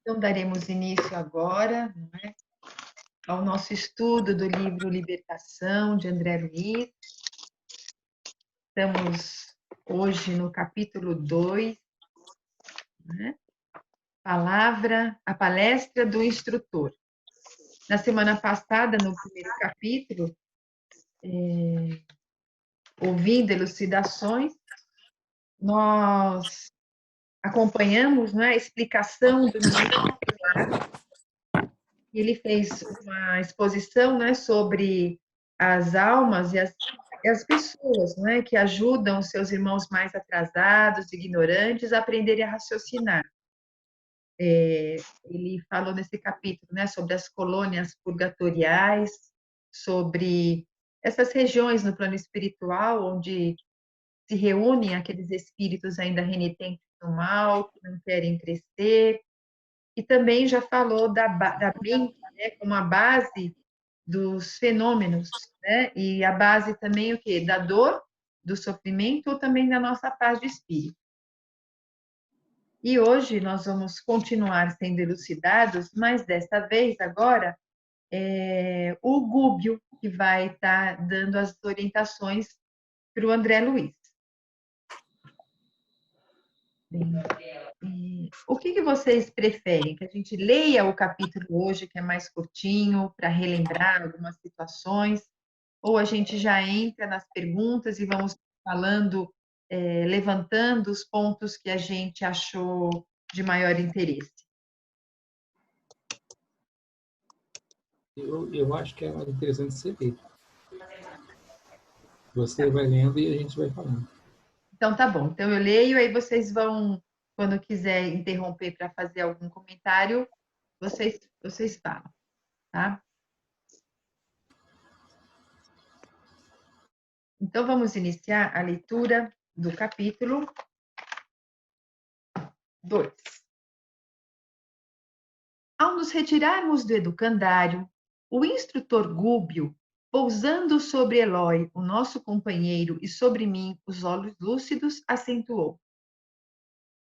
Então, daremos início agora, não é, ao nosso estudo do livro Libertação, de André Luiz. Estamos hoje no capítulo 2, né? A palestra do instrutor. Na semana passada, no primeiro capítulo, ouvindo elucidações, nós acompanhamos, né, a explicação do ministro Pilar. Ele fez uma exposição, né, sobre as almas e as pessoas, né, que ajudam os seus irmãos mais atrasados, ignorantes, a aprenderem a raciocinar. Ele falou nesse capítulo, né, sobre as colônias purgatoriais, sobre essas regiões no plano espiritual onde se reúnem aqueles espíritos ainda renitentes do mal, que não querem crescer, e também já falou da mente, né, como a base dos fenômenos, né, e a base também o quê? Da dor, do sofrimento ou também da nossa paz de espírito. E hoje nós vamos continuar sendo elucidados, mas desta vez agora é o Gúbio que vai estar dando as orientações para o André Luiz. Bem, o que vocês preferem? Que a gente leia o capítulo hoje, que é mais curtinho, para relembrar algumas situações, ou a gente já entra nas perguntas e vamos falando, levantando os pontos que a gente achou de maior interesse? Eu acho que é mais interessante você ler. Você vai lendo e a gente vai falando. Então, tá bom. Então, eu leio, aí vocês vão, quando quiser interromper para fazer algum comentário, vocês falam, tá? Então, vamos iniciar a leitura do capítulo 2. Ao nos retirarmos do educandário, o instrutor Gúbio, pousando sobre Eloy, o nosso companheiro, e sobre mim, os olhos lúcidos, acentuou: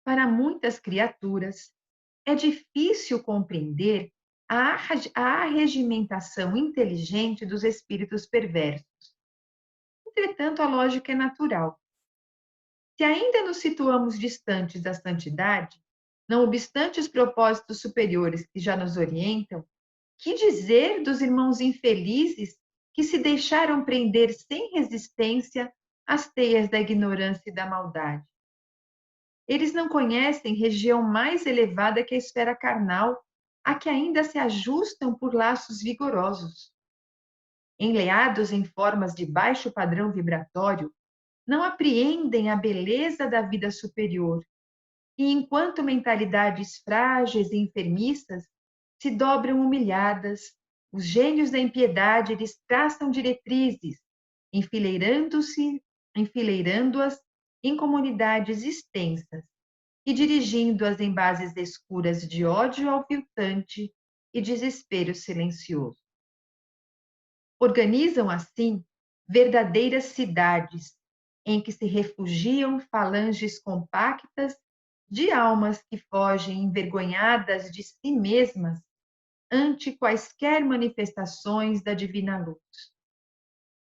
para muitas criaturas, é difícil compreender a arregimentação inteligente dos espíritos perversos. Entretanto, a lógica é natural. Se ainda nos situamos distantes da santidade, não obstante os propósitos superiores que já nos orientam, que dizer dos irmãos infelizes que se deixaram prender sem resistência às teias da ignorância e da maldade? Eles não conhecem região mais elevada que a esfera carnal, a que ainda se ajustam por laços vigorosos. Enleados em formas de baixo padrão vibratório, não apreendem a beleza da vida superior, e enquanto mentalidades frágeis e enfermiças se dobram humilhadas, os gênios da impiedade lhes traçam diretrizes, enfileirando-as em comunidades extensas e dirigindo-as em bases escuras de ódio aviltante e desespero silencioso. Organizam, assim, verdadeiras cidades em que se refugiam falanges compactas de almas que fogem envergonhadas de si mesmas ante quaisquer manifestações da divina luz.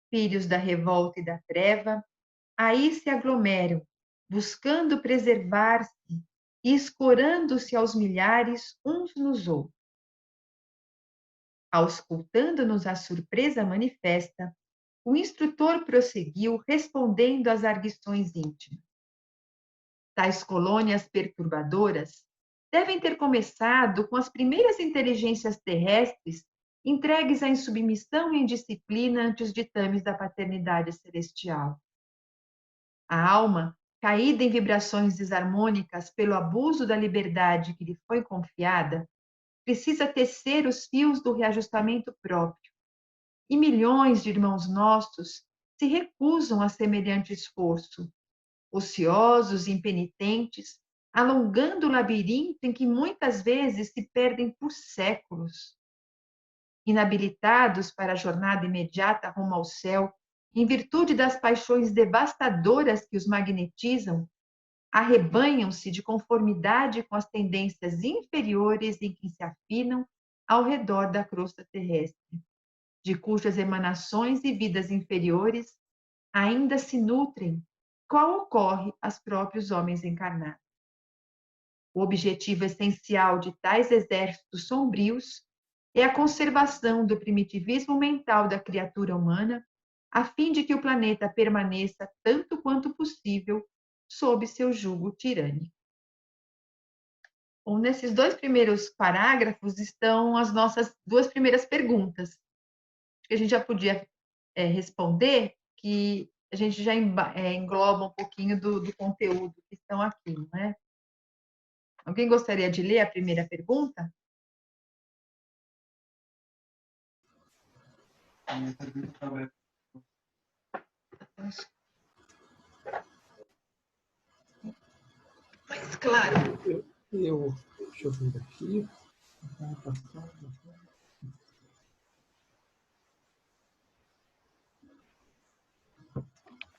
Filhos da revolta e da treva, aí se aglomeram, buscando preservar-se e escorando-se aos milhares uns nos outros. Auscultando-nos a surpresa manifesta, o instrutor prosseguiu respondendo às arguições íntimas. Tais colônias perturbadoras devem ter começado com as primeiras inteligências terrestres entregues à insubmissão e indisciplina ante os ditames da paternidade celestial. A alma, caída em vibrações desarmônicas pelo abuso da liberdade que lhe foi confiada, precisa tecer os fios do reajustamento próprio. E milhões de irmãos nossos se recusam a semelhante esforço, ociosos e impenitentes, alongando o labirinto em que muitas vezes se perdem por séculos. Inabilitados para a jornada imediata rumo ao céu, em virtude das paixões devastadoras que os magnetizam, arrebanham-se de conformidade com as tendências inferiores em que se afinam ao redor da crosta terrestre, de cujas emanações e vidas inferiores ainda se nutrem, qual ocorre aos próprios homens encarnados. O objetivo essencial de tais exércitos sombrios é a conservação do primitivismo mental da criatura humana, a fim de que o planeta permaneça tanto quanto possível sob seu jugo tirânico. Bom, nesses 2 primeiros parágrafos estão as nossas 2 primeiras perguntas. Acho que a gente já podia responder, que a gente já engloba um pouquinho do conteúdo que estão aqui, não é? Alguém gostaria de ler a primeira pergunta? Mais claro. Deixa eu ver aqui.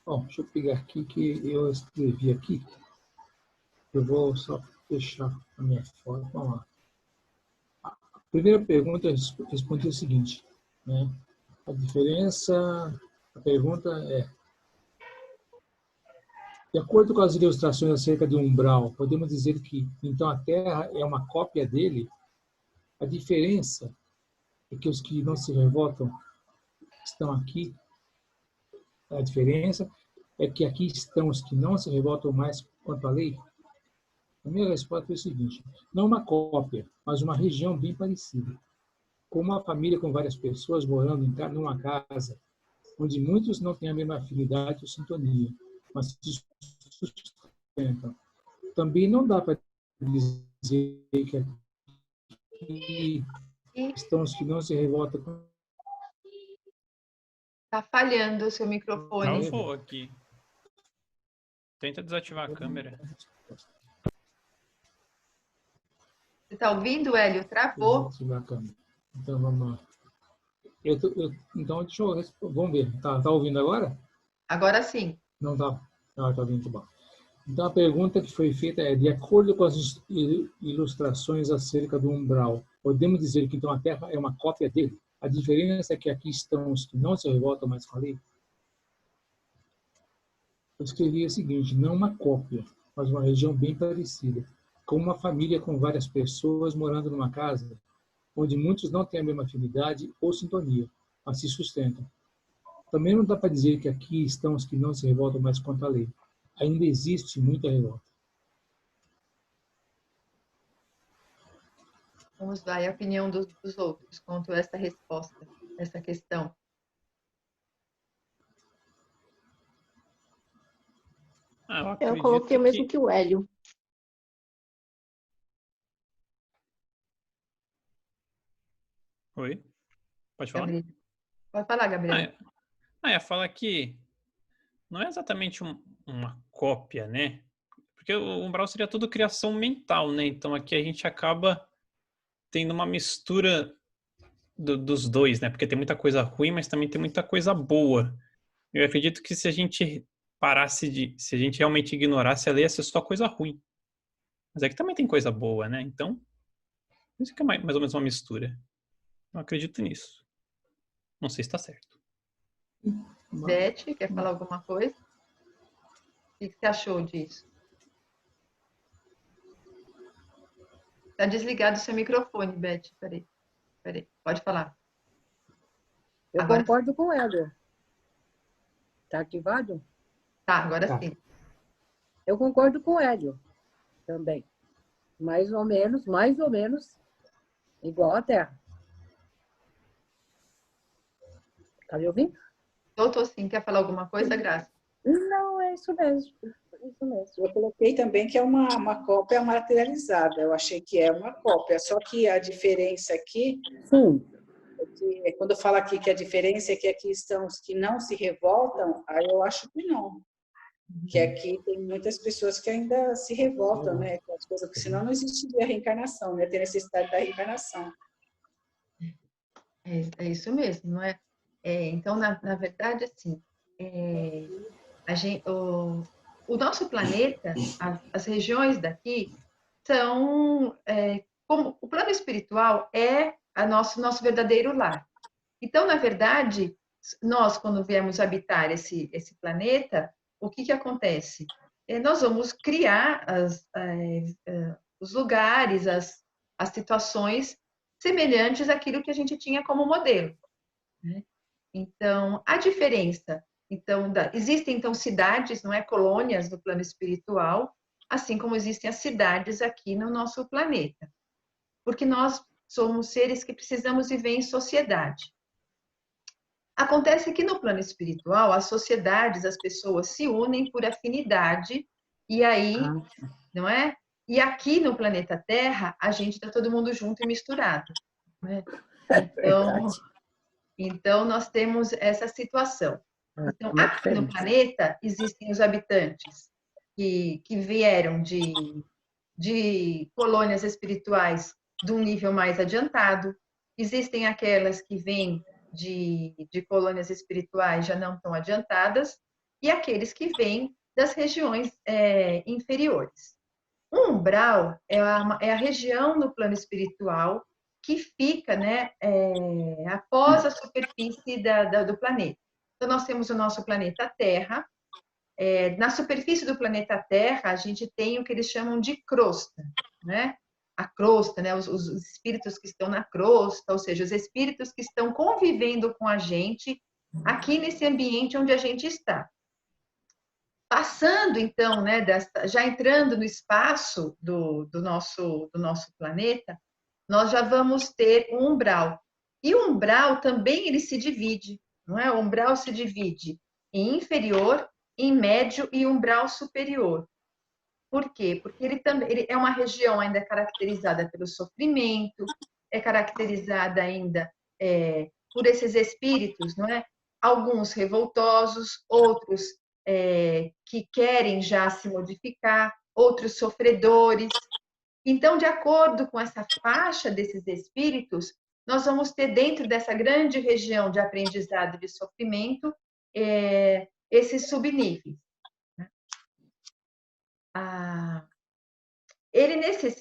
Bom, deixa eu pegar aqui que eu escrevi aqui. Eu vou só fechar a minha foto. Vamos lá. A primeira pergunta eu respondi o seguinte, né? A pergunta é: de acordo com as ilustrações acerca do umbral, podemos dizer que então a Terra é uma cópia dele? A diferença é que os que não se revoltam estão aqui. A diferença é que aqui estão os que não se revoltam mais quanto à lei. A minha resposta foi o seguinte: não uma cópia, mas uma região bem parecida. Como uma família com várias pessoas morando em uma casa, onde muitos não têm a mesma afinidade ou sintonia, mas se sustentam. Também não dá para dizer que aqui estão os que não se revoltam. Está falhando o seu microfone. Travou aqui. Tenta desativar a câmera. Você está ouvindo, Hélio? Travou. Desativar a câmera. Então vamos lá. Então deixa eu. Vamos ver. Tá ouvindo agora? Agora sim. Não tá. Ah, tá ouvindo, bom. Então a pergunta que foi feita é: de acordo com as ilustrações acerca do umbral, podemos dizer que então a Terra é uma cópia dele? A diferença é que aqui estão os que não se revoltam mais com a lei? Eu escrevi o seguinte: não uma cópia, mas uma região bem parecida, como uma família com várias pessoas morando numa casa, onde muitos não têm a mesma afinidade ou sintonia, mas se sustentam. Também não dá para dizer que aqui estão os que não se revoltam mais contra a lei. Ainda existe muita revolta. Vamos lá, e a opinião dos outros quanto a essa resposta, essa questão. Eu coloquei o mesmo que o Hélio. Oi? Pode falar? Gabriel. Pode falar, Gabriel. Ia falar que não é exatamente uma cópia, né? Porque o umbral seria tudo criação mental, né? Então aqui a gente acaba tendo uma mistura dos dois, né? Porque tem muita coisa ruim, mas também tem muita coisa boa. Eu acredito que se a gente se a gente realmente ignorasse a lei, ia ser só coisa ruim. Mas aqui também tem coisa boa, né? Então, isso que é mais ou menos uma mistura. Eu acredito nisso. Não sei se está certo. Beth, quer falar alguma coisa? O que você achou disso? Está desligado o seu microfone, Beth. Peraí. Pode falar. Eu Agora concordo com o Hélio. Está ativado? Tá, agora Tá. sim. Eu concordo com o Hélio também. Mais ou menos, igual a Terra. Tá me ouvindo? Tô sim. Quer falar alguma coisa, Graça? Não, é isso mesmo. É isso mesmo. Eu coloquei também que é uma cópia materializada. Eu achei que é uma cópia. Só que a diferença aqui, Sim. quando eu falo aqui que a diferença é que aqui estão os que não se revoltam, aí eu acho que não. Que aqui tem muitas pessoas que ainda se revoltam, né? Com as coisas, porque senão não existiria a reencarnação, né? Ter necessidade da reencarnação. É isso mesmo, não é? Então, na verdade, assim, o o nosso planeta, as regiões daqui, são como o plano espiritual é nosso verdadeiro lar. Então, na verdade, nós, quando viemos habitar esse planeta, o que acontece? Nós vamos criar os lugares, as situações semelhantes àquilo que a gente tinha como modelo, né? Então, a diferença, então, existem então cidades, não é, colônias no plano espiritual, assim como existem as cidades aqui no nosso planeta, porque nós somos seres que precisamos viver em sociedade. Acontece que no plano espiritual, as sociedades, as pessoas se unem por afinidade, e aí, não é? E aqui no planeta Terra, a gente está todo mundo junto e misturado, né? Então, nós temos essa situação. Então, aqui no planeta, existem os habitantes que vieram de colônias espirituais de um nível mais adiantado, existem aquelas que vêm de colônias espirituais já não tão adiantadas, e aqueles que vêm das regiões inferiores. O umbral é a região no plano espiritual que fica, né, após a superfície do planeta. Então, nós temos o nosso planeta Terra. Na superfície do planeta Terra, a gente tem o que eles chamam de crosta, né? A crosta, né? Os espíritos que estão na crosta, ou seja, os espíritos que estão convivendo com a gente aqui nesse ambiente onde a gente está. Passando, então, né, já entrando no espaço do nosso planeta, nós já vamos ter um umbral. E o umbral também ele se divide, não é? O umbral se divide em inferior, em médio e umbral superior. Por quê? Porque ele é uma região ainda caracterizada pelo sofrimento, é caracterizada ainda por esses espíritos, não é? Alguns revoltosos, outros que querem já se modificar, outros sofredores. Então, de acordo com essa faixa desses espíritos, nós vamos ter dentro dessa grande região de aprendizado e de sofrimento esses subníveis. Ele,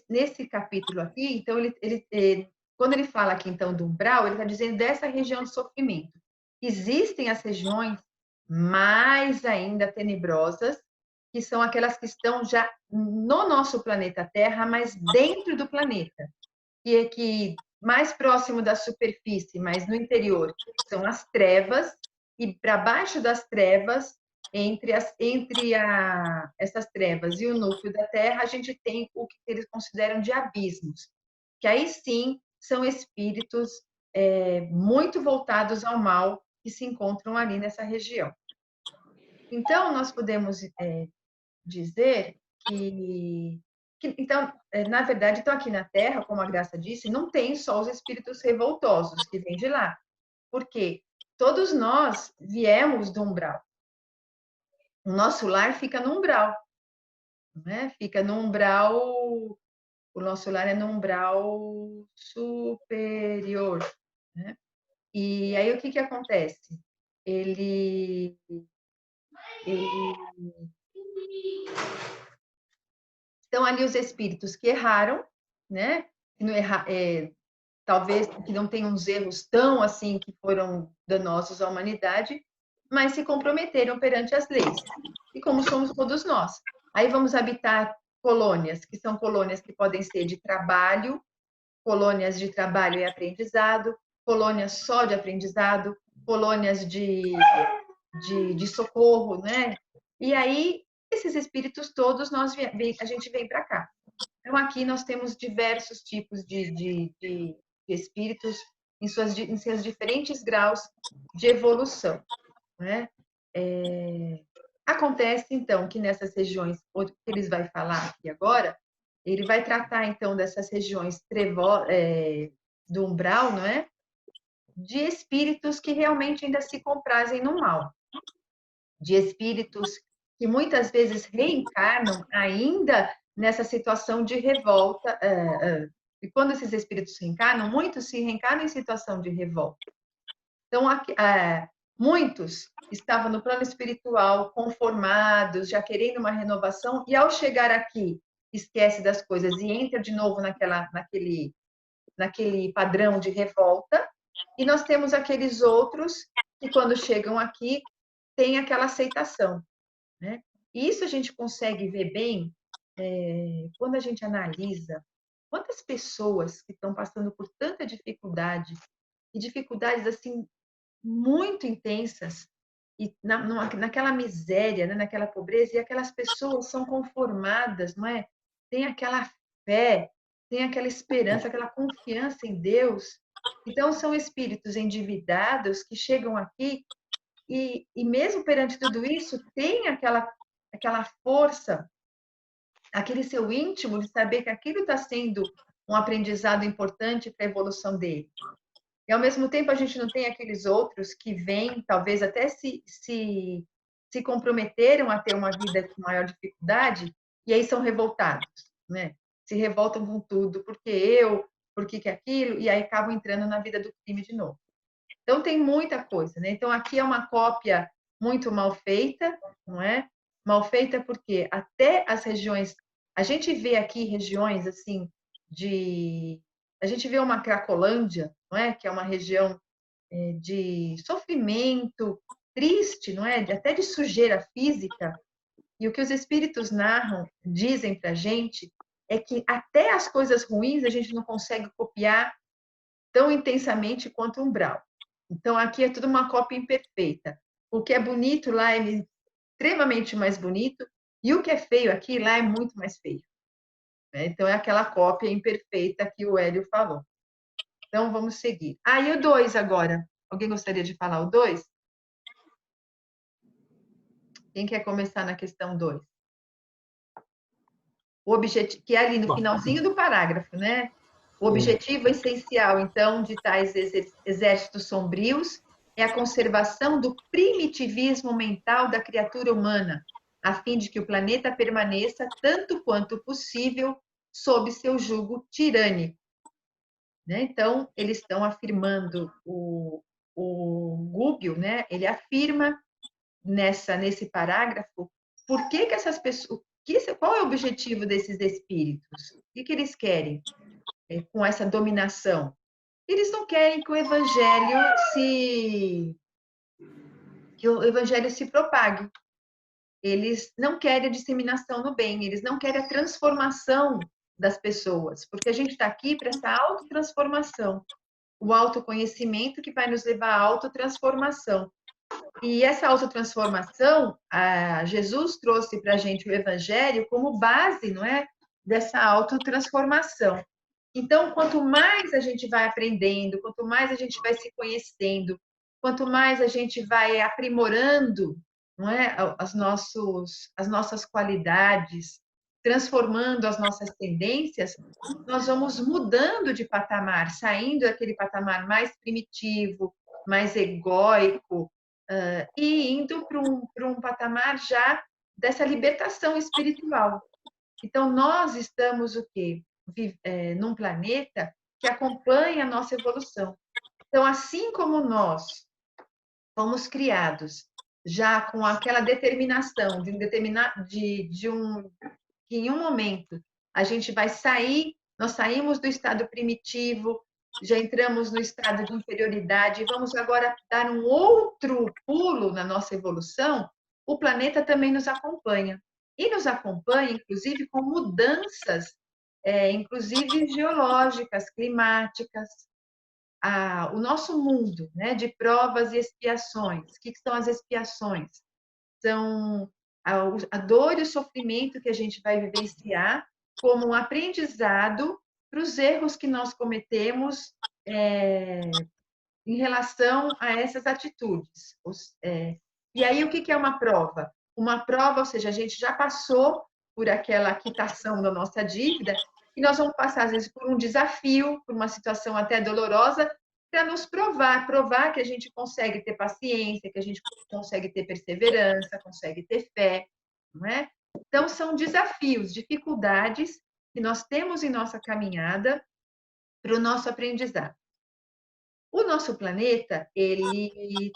nesse capítulo aqui, então, quando ele fala aqui, então, do umbral, ele está dizendo dessa região de sofrimento. Existem as regiões mais ainda tenebrosas, que são aquelas que estão já no nosso planeta Terra, mas dentro do planeta, que mais próximo da superfície, mas no interior, são as trevas, e para baixo das trevas, entre essas trevas e o núcleo da Terra, a gente tem o que eles consideram de abismos, que aí sim são espíritos muito voltados ao mal que se encontram ali nessa região. Então, nós podemos dizer que então, na verdade, então aqui na Terra, como a Graça disse, não tem só os espíritos revoltosos que vêm de lá, porque todos nós viemos do umbral. O nosso lar fica no umbral, né? Fica no umbral, o nosso lar é no umbral superior, né? E aí o que acontece? Estão ali os espíritos que erraram, né? Talvez que não tenham uns erros tão assim que foram danosos à humanidade, mas se comprometeram perante as leis. E como somos todos nós. Aí vamos habitar colônias, que são colônias que podem ser de trabalho, colônias de trabalho e aprendizado, colônias só de aprendizado, colônias de socorro, né? E aí, esses espíritos todos, a gente vem para cá. Então, aqui nós temos diversos tipos de espíritos em seus diferentes graus de evolução, né? Acontece, então, que nessas regiões, o que eles vai falar aqui agora, ele vai tratar, então, dessas regiões do umbral, não é? De espíritos que realmente ainda se comprazem no mal. De espíritos que muitas vezes reencarnam ainda nessa situação de revolta. E quando esses espíritos reencarnam, muitos se reencarnam em situação de revolta. Então, Muitos estavam no plano espiritual, conformados, já querendo uma renovação, e ao chegar aqui, esquece das coisas e entra de novo naquele padrão de revolta. E nós temos aqueles outros que, quando chegam aqui, têm aquela aceitação, né? E isso a gente consegue ver bem quando a gente analisa quantas pessoas que estão passando por tanta dificuldade, e dificuldades assim muito intensas, e naquela miséria, né, naquela pobreza, e aquelas pessoas são conformadas, não é? Tem aquela fé, tem aquela esperança, aquela confiança em Deus. Então, são espíritos endividados que chegam aqui e mesmo perante tudo isso, tem aquela força, aquele seu íntimo de saber que aquilo está sendo um aprendizado importante para a evolução dele. E, ao mesmo tempo, a gente não tem aqueles outros que vêm, talvez até se comprometeram a ter uma vida com maior dificuldade, e aí são revoltados, né? Se revoltam com tudo, porque que aquilo, e aí acabam entrando na vida do crime de novo. Então, tem muita coisa, né? Então, aqui é uma cópia muito mal feita, não é? Mal feita porque até as regiões... A gente vê aqui regiões, assim, a gente vê uma Cracolândia, não é? Que é uma região de sofrimento, triste, não é? Até de sujeira física. E o que os espíritos narram, dizem para a gente, é que até as coisas ruins a gente não consegue copiar tão intensamente quanto o umbral. Então, aqui é tudo uma cópia imperfeita. O que é bonito lá é extremamente mais bonito, e o que é feio aqui lá é muito mais feio. Então, é aquela cópia imperfeita que o Hélio falou. Então, vamos seguir. E o 2 agora. Alguém gostaria de falar o 2? Quem quer começar na questão 2? O objetivo, que é ali no finalzinho do parágrafo, né? O objetivo essencial, então, de tais exércitos sombrios é a conservação do primitivismo mental da criatura humana, a fim de que o planeta permaneça, tanto quanto possível, sob seu jugo tirânico. Né? Então, eles estão afirmando, o Gubbio, né? Ele afirma nesse parágrafo por que essas pessoas... Qual é o objetivo desses espíritos? O que eles querem com essa dominação? Eles não querem que o evangelho se propague. Eles não querem a disseminação no bem, eles não querem a transformação das pessoas, porque a gente está aqui para essa autotransformação, o autoconhecimento que vai nos levar à autotransformação. E essa autotransformação, Jesus trouxe para a gente o Evangelho como base, não é, dessa autotransformação. Então, quanto mais a gente vai aprendendo, quanto mais a gente vai se conhecendo, quanto mais a gente vai aprimorando, não é, as nossas qualidades, transformando as nossas tendências, nós vamos mudando de patamar, saindo daquele patamar mais primitivo, mais egóico, e indo para um patamar já dessa libertação espiritual. Então, nós estamos o quê? Num planeta que acompanha a nossa evolução. Então, assim como nós fomos criados já com aquela determinação que em um momento a gente vai sair, nós saímos do estado primitivo, já entramos no estado de inferioridade, e vamos agora dar um outro pulo na nossa evolução, o planeta também nos acompanha. E nos acompanha, inclusive, com mudanças, inclusive geológicas, climáticas. O nosso mundo, né, de provas e expiações. O que são as expiações? São a dor e o sofrimento que a gente vai vivenciar como um aprendizado para os erros que nós cometemos em relação a essas atitudes. E aí, o que é uma prova? Uma prova, ou seja, a gente já passou por aquela quitação da nossa dívida e nós vamos passar, às vezes, por um desafio, por uma situação até dolorosa, para nos provar que a gente consegue ter paciência, que a gente consegue ter perseverança, consegue ter fé, não é? Então, são desafios, dificuldades que nós temos em nossa caminhada para o nosso aprendizado. O nosso planeta, ele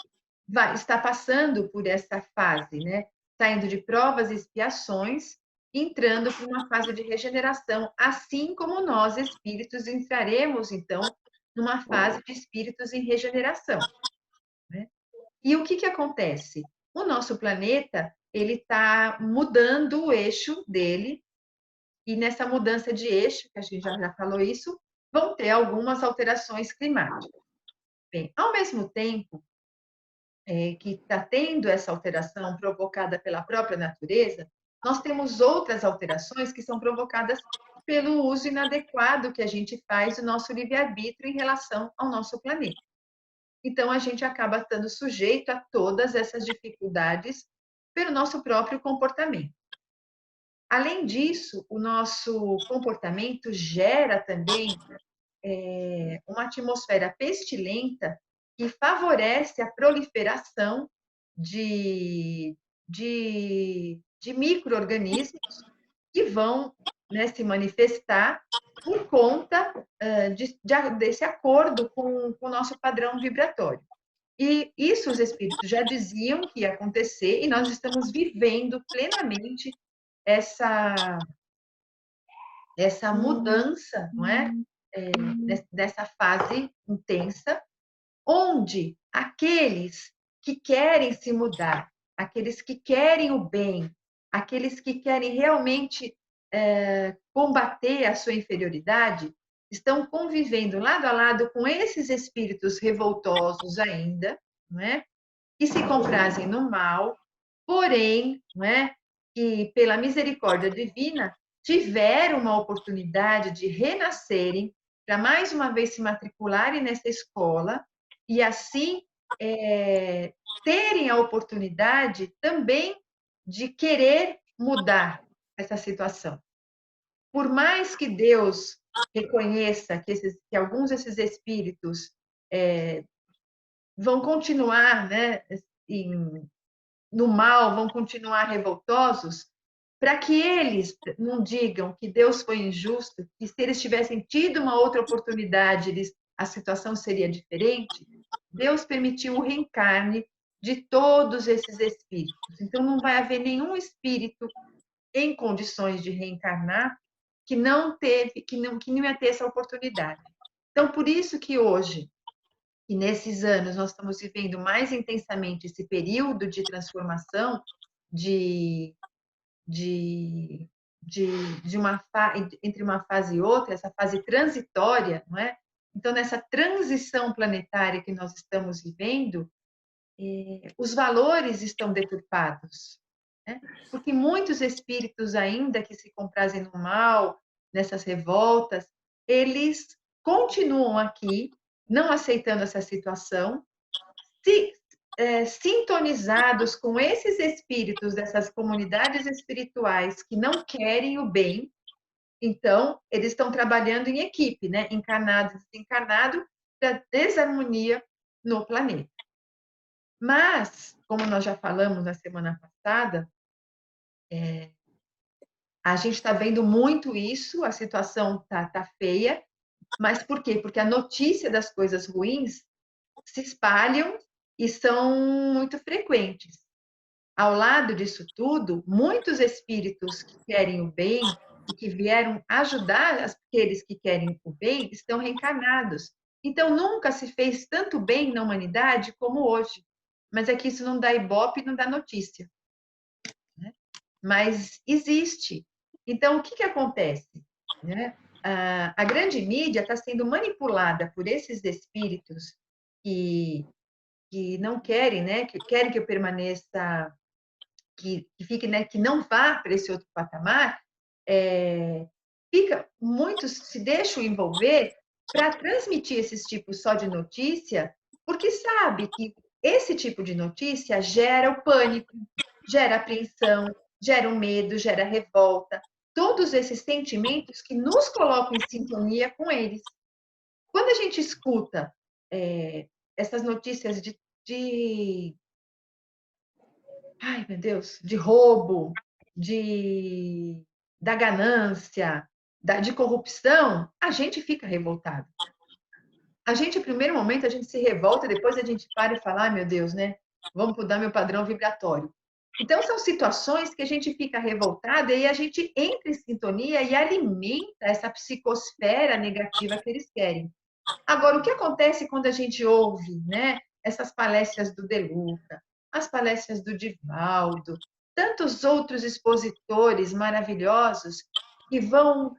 está passando por essa fase, né? Saindo de provas e expiações, entrando para uma fase de regeneração, assim como nós, espíritos, entraremos, então, numa fase de espíritos em regeneração, né? E o que acontece? O nosso planeta, ele está mudando o eixo dele, e nessa mudança de eixo, que a gente já falou isso, vão ter algumas alterações climáticas. Bem, ao mesmo tempo que está tendo essa alteração provocada pela própria natureza, nós temos outras alterações que são provocadas pelo uso inadequado que a gente faz do nosso livre-arbítrio em relação ao nosso planeta. Então, a gente acaba estando sujeito a todas essas dificuldades pelo nosso próprio comportamento. Além disso, o nosso comportamento gera também uma atmosfera pestilenta que favorece a proliferação de micro-organismos que vão, né, se manifestar por conta desse acordo com o nosso padrão vibratório. E isso os espíritos já diziam que ia acontecer, e nós estamos vivendo plenamente essa mudança, não é? Dessa fase intensa, onde aqueles que querem se mudar, aqueles que querem o bem, aqueles que querem realmente combater a sua inferioridade, estão convivendo lado a lado com esses espíritos revoltosos ainda, não é? Que se comprazem no mal, porém, não é? Que pela misericórdia divina tiveram uma oportunidade de renascerem, para mais uma vez se matricularem nessa escola e assim terem a oportunidade também de querer mudar essa situação. Por mais que Deus reconheça que alguns desses espíritos vão continuar, né, no mal, vão continuar revoltosos, para que eles não digam que Deus foi injusto, que se eles tivessem tido uma outra oportunidade, a situação seria diferente, Deus permitiu o reencarne de todos esses espíritos. Então, não vai haver nenhum espírito em condições de reencarnar que não ia ter essa oportunidade. Então, por isso que hoje, e nesses anos, nós estamos vivendo mais intensamente esse período de transformação, entre uma fase e outra, essa fase transitória, não é? Então, nessa transição planetária que nós estamos vivendo, os valores estão deturpados, né? Porque muitos espíritos ainda que se comprazem no mal, nessas revoltas, eles continuam aqui, não aceitando essa situação, sintonizados com esses espíritos dessas comunidades espirituais que não querem o bem. Então, eles estão trabalhando em equipe, né? Encarnado e desencarnado, para desarmonia no planeta. Mas, como nós já falamos na semana passada, a gente está vendo muito isso, a situação tá feia, mas por quê? Porque a notícia das coisas ruins se espalham e são muito frequentes. Ao lado disso tudo, muitos espíritos que querem o bem e que vieram ajudar aqueles que querem o bem estão reencarnados. Então, nunca se fez tanto bem na humanidade como hoje. Mas é que isso não dá ibope, não dá notícia, né? Mas existe. Então, o que acontece, né? A grande mídia está sendo manipulada por esses espíritos que não querem, né? Que querem que eu permaneça, que fique, né? Que não vá para esse outro patamar. Muitos se deixam envolver para transmitir esses tipos só de notícia, porque sabe que esse tipo de notícia gera o pânico, gera apreensão, gera o medo, gera a revolta, todos esses sentimentos que nos colocam em sintonia com eles. Quando a gente escuta essas notícias ai, meu Deus, de roubo, da ganância, de corrupção, a gente fica revoltado. A gente, no primeiro momento, a gente se revolta, depois a gente para e fala, ai, meu Deus, né? Vamos mudar meu padrão vibratório. Então, são situações que a gente fica revoltada e a gente entra em sintonia e alimenta essa psicosfera negativa que eles querem. Agora, o que acontece quando a gente ouve, né, essas palestras do De Luca, as palestras do Divaldo, tantos outros expositores maravilhosos que vão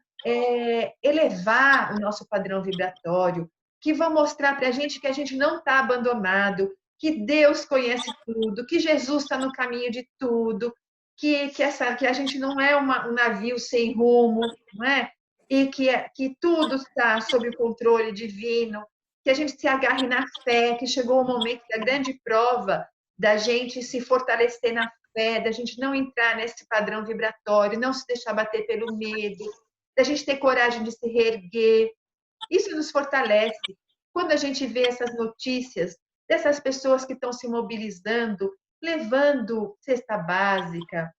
elevar o nosso padrão vibratório, que vão mostrar para a gente que a gente não está abandonado, que Deus conhece tudo, que Jesus está no caminho de tudo, que a gente não é um navio sem rumo, não é? E que tudo está sob o controle divino, que a gente se agarre na fé, que chegou o momento da grande prova da gente se fortalecer na fé, da gente não entrar nesse padrão vibratório, não se deixar bater pelo medo, da gente ter coragem de se reerguer. Isso nos fortalece. Quando a gente vê essas notícias dessas pessoas que estão se mobilizando, levando cesta básica,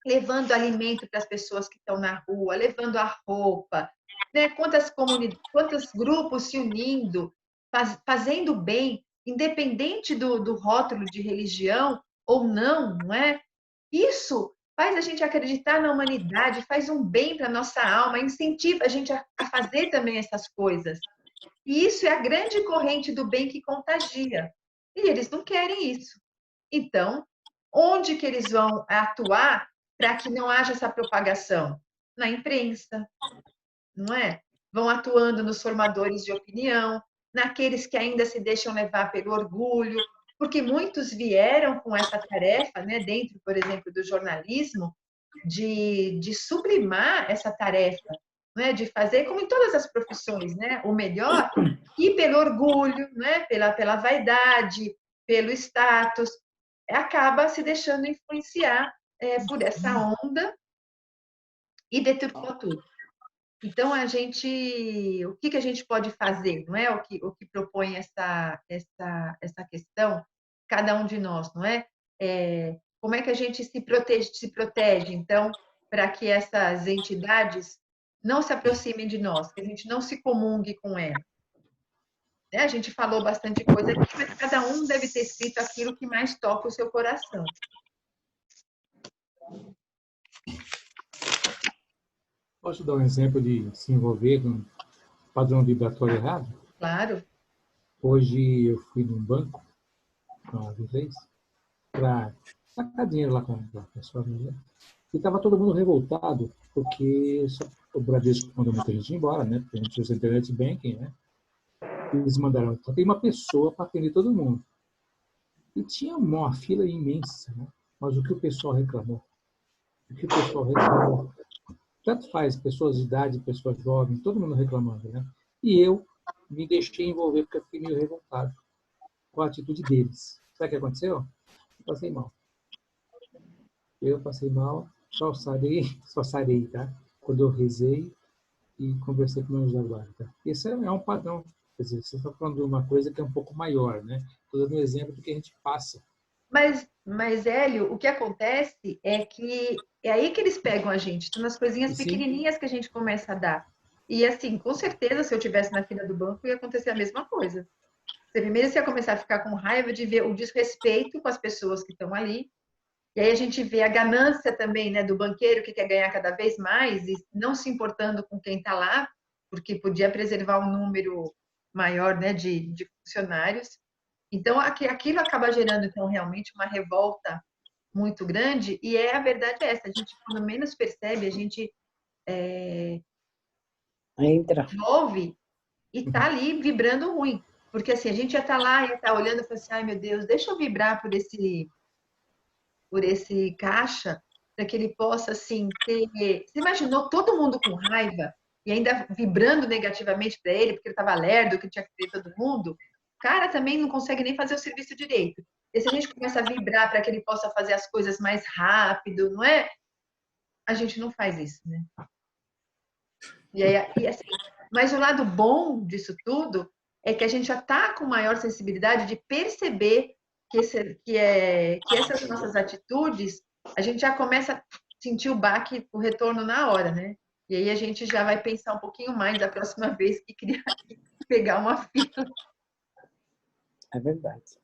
levando alimento para as pessoas que estão na rua, levando a roupa, né? Quantos grupos se unindo, fazendo bem, independente do rótulo de religião ou não, não é? Isso faz a gente acreditar na humanidade, faz um bem para a nossa alma, incentiva a gente a fazer também essas coisas. E isso é a grande corrente do bem que contagia. E eles não querem isso. Então, onde que eles vão atuar para que não haja essa propagação? Na imprensa, não é? Vão atuando nos formadores de opinião, naqueles que ainda se deixam levar pelo orgulho, porque muitos vieram com essa tarefa, né, dentro, por exemplo, do jornalismo, de sublimar essa tarefa, né, de fazer, como em todas as profissões, né, o melhor, e pelo orgulho, né, pela vaidade, pelo status, acaba se deixando influenciar por essa onda e deturpou tudo. Então, o que a gente pode fazer, não é? O que propõe essa questão, cada um de nós, não é? Como é que a gente se protege, então, para que essas entidades não se aproximem de nós, que a gente não se comungue com elas. A gente falou bastante coisa aqui, mas cada um deve ter escrito aquilo que mais toca o seu coração. Posso dar um exemplo de se envolver com um padrão vibratório errado? Claro. Hoje eu fui num banco, uma vez, para sacar dinheiro lá com a pessoa. E estava todo mundo revoltado, porque o Bradesco mandou muita gente embora, né? Porque a gente usa internet banking, né? Eles mandaram, só tem uma pessoa para atender todo mundo. E tinha uma fila imensa, né? Mas o que o pessoal reclamou? Tanto faz, pessoas de idade, pessoas jovens, todo mundo reclamando, né? E eu me deixei envolver porque eu fiquei meio revoltado com a atitude deles. Sabe o que aconteceu? Eu passei mal, só sarei, tá? Quando eu rezei e conversei com meus guarda. Tá? Esse é um padrão. Quer dizer, você está falando de uma coisa que é um pouco maior, né? Estou dando um exemplo do que a gente passa. Mas, Hélio, o que acontece é que é aí que eles pegam a gente, são nas coisinhas pequenininhas que a gente começa a dar. E assim, com certeza, se eu estivesse na fila do banco, ia acontecer a mesma coisa. Primeiro você ia começar a ficar com raiva de ver o desrespeito com as pessoas que estão ali. E aí a gente vê a ganância também, né, do banqueiro que quer ganhar cada vez mais e não se importando com quem está lá, porque podia preservar um número maior, né, de funcionários. Então, aquilo acaba gerando, então, realmente uma revolta muito grande, e a verdade é essa, a gente, quando menos percebe, a gente envolve e está ali vibrando ruim. Porque, assim, a gente já está lá, já está olhando e fala assim, ai, meu Deus, deixa eu vibrar por esse caixa, para que ele possa, assim, ter... Você imaginou todo mundo com raiva e ainda vibrando negativamente para ele, porque ele estava lerdo, que tinha que ter todo mundo? O cara também não consegue nem fazer o serviço direito. E se a gente começa a vibrar para que ele possa fazer as coisas mais rápido, não é? A gente não faz isso, né? E assim, mas o lado bom disso tudo é que a gente já está com maior sensibilidade de perceber que essas nossas atitudes, a gente já começa a sentir o baque, o retorno na hora, né? E aí a gente já vai pensar um pouquinho mais da próxima vez que queria pegar uma fila. É verdade.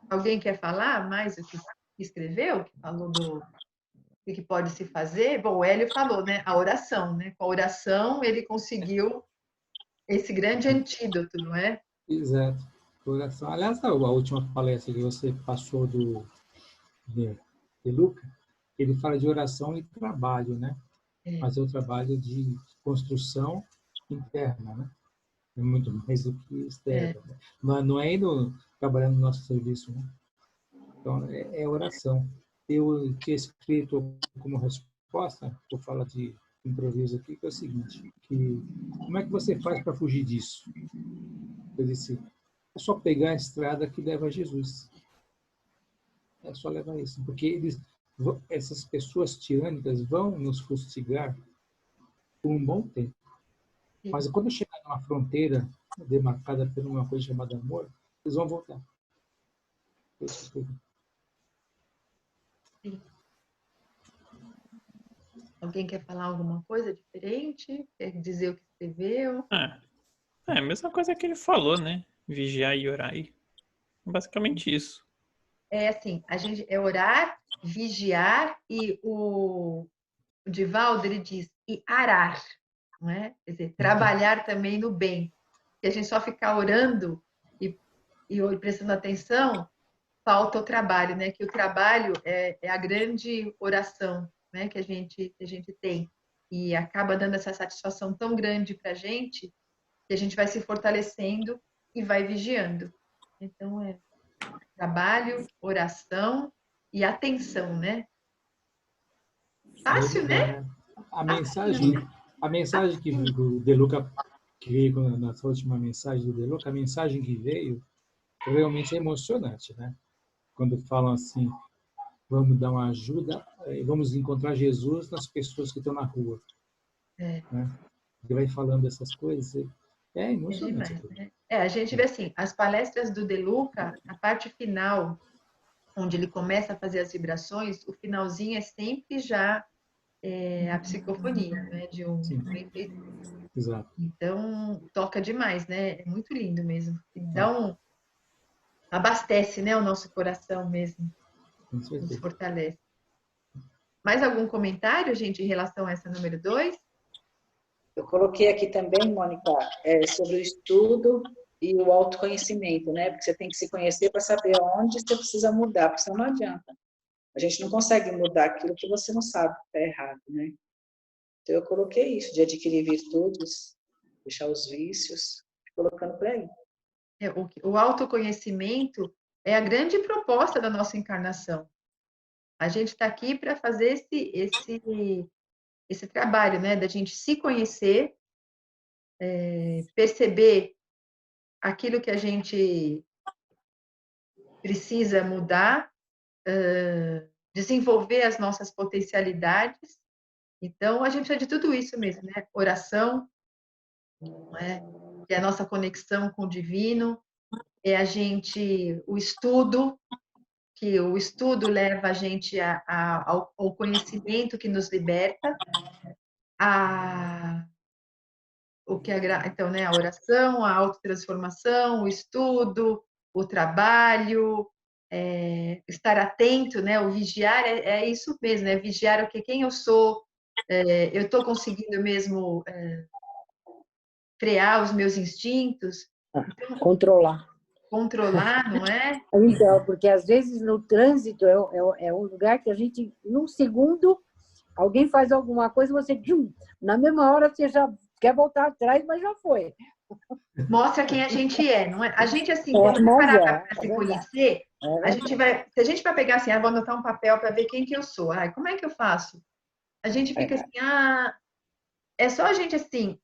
Alguém quer falar mais o que escreveu? Que falou do que pode se fazer? Bom, o Hélio falou, né? A oração, né? Com a oração ele conseguiu esse grande antídoto, não é? Exato. Coração. Aliás, a última palestra que você passou de Luca, ele fala de oração e trabalho, né? Mas é o trabalho de construção interna, né? É muito mais do que externo. Né? Mas não é indo trabalhando no nosso serviço, né? Então, é oração. Eu tinha escrito como resposta, vou falar de improviso aqui, que é o seguinte, que como é que você faz para fugir disso? Eu disse, é só pegar a estrada que leva a Jesus. É só levar isso. Porque essas pessoas tirânicas vão nos fustigar por um bom tempo. Mas quando chegar numa fronteira demarcada por uma coisa chamada amor, eles vão voltar. Sim. Alguém quer falar alguma coisa diferente? Quer dizer o que escreveu? É a mesma coisa que ele falou, né? Vigiar e orar. Basicamente isso. É assim, a gente é orar, vigiar e o Divaldo, ele diz, e arar, não é? Quer dizer, trabalhar também no bem. Se a gente só ficar orando e prestando atenção, falta o trabalho, né? Que o trabalho é a grande oração, né? Que a gente tem. E acaba dando essa satisfação tão grande para a gente que a gente vai se fortalecendo e vai vigiando. Então, é trabalho, oração e atenção, né? Fácil, né? A mensagem que o De Luca, que veio na sua última mensagem do De Luca, a mensagem que veio realmente é emocionante, né? Quando falam assim, vamos dar uma ajuda, vamos encontrar Jesus nas pessoas que estão na rua. Né? Ele vai falando essas coisas, é emocionante. É demais, né? A gente vê assim, as palestras do De Luca, a parte final, onde ele começa a fazer as vibrações, o finalzinho é sempre já a psicofonia, né? Exato. Então, toca demais, né? É muito lindo mesmo. Então, abastece, né, o nosso coração mesmo. Nos fortalece. Mais algum comentário, gente, em relação a essa número 2? Eu coloquei aqui também, Mônica, sobre o estudo e o autoconhecimento, né? Porque você tem que se conhecer para saber onde você precisa mudar, porque senão não adianta. A gente não consegue mudar aquilo que você não sabe que está errado, né? Então, eu coloquei isso, de adquirir virtudes, deixar os vícios, colocando por aí. O autoconhecimento é a grande proposta da nossa encarnação. A gente está aqui para fazer esse trabalho, né? Da gente se conhecer, perceber aquilo que a gente precisa mudar, desenvolver as nossas potencialidades. Então, a gente precisa de tudo isso mesmo, né? Oração, não é? Que é a nossa conexão com o divino, o estudo, que o estudo leva a gente ao conhecimento que nos liberta, então, né, a oração, a autotransformação, o estudo, o trabalho, estar atento, né, o vigiar é isso mesmo, né, vigiar o que quem eu sou, eu estou conseguindo mesmo frear os meus instintos, Controlar. Controlar, não é? Então, porque às vezes no trânsito é um lugar que a gente, num segundo, alguém faz alguma coisa, você, na mesma hora, você já quer voltar atrás, mas já foi. Mostra quem a gente é, não é? A gente, assim, quando parar para se conhecer, se a gente vai pegar assim, vou anotar um papel para ver quem que eu sou. Como é que eu faço? A gente fica assim, é só a gente, assim,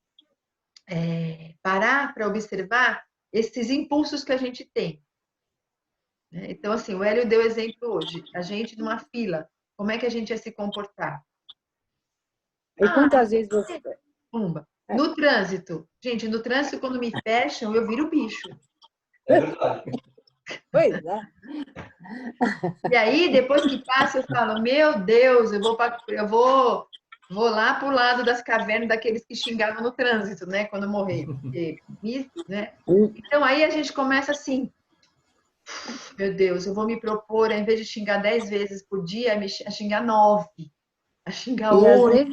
parar para observar esses impulsos que a gente tem. Então, assim, o Hélio deu exemplo hoje. A gente numa fila, como é que a gente ia se comportar? E quantas vezes você... Pumba. No trânsito, gente, no trânsito, quando me fecham, eu viro bicho. É verdade. Pois é. E aí, depois que passa, eu falo, meu Deus, eu vou lá para o lado das cavernas daqueles que xingavam no trânsito, né? Quando eu morrer. Né? Então, aí a gente começa assim, Meu Deus, eu vou me propor, ao invés de xingar 10 vezes por dia, a xingar 9, a xingar E 8,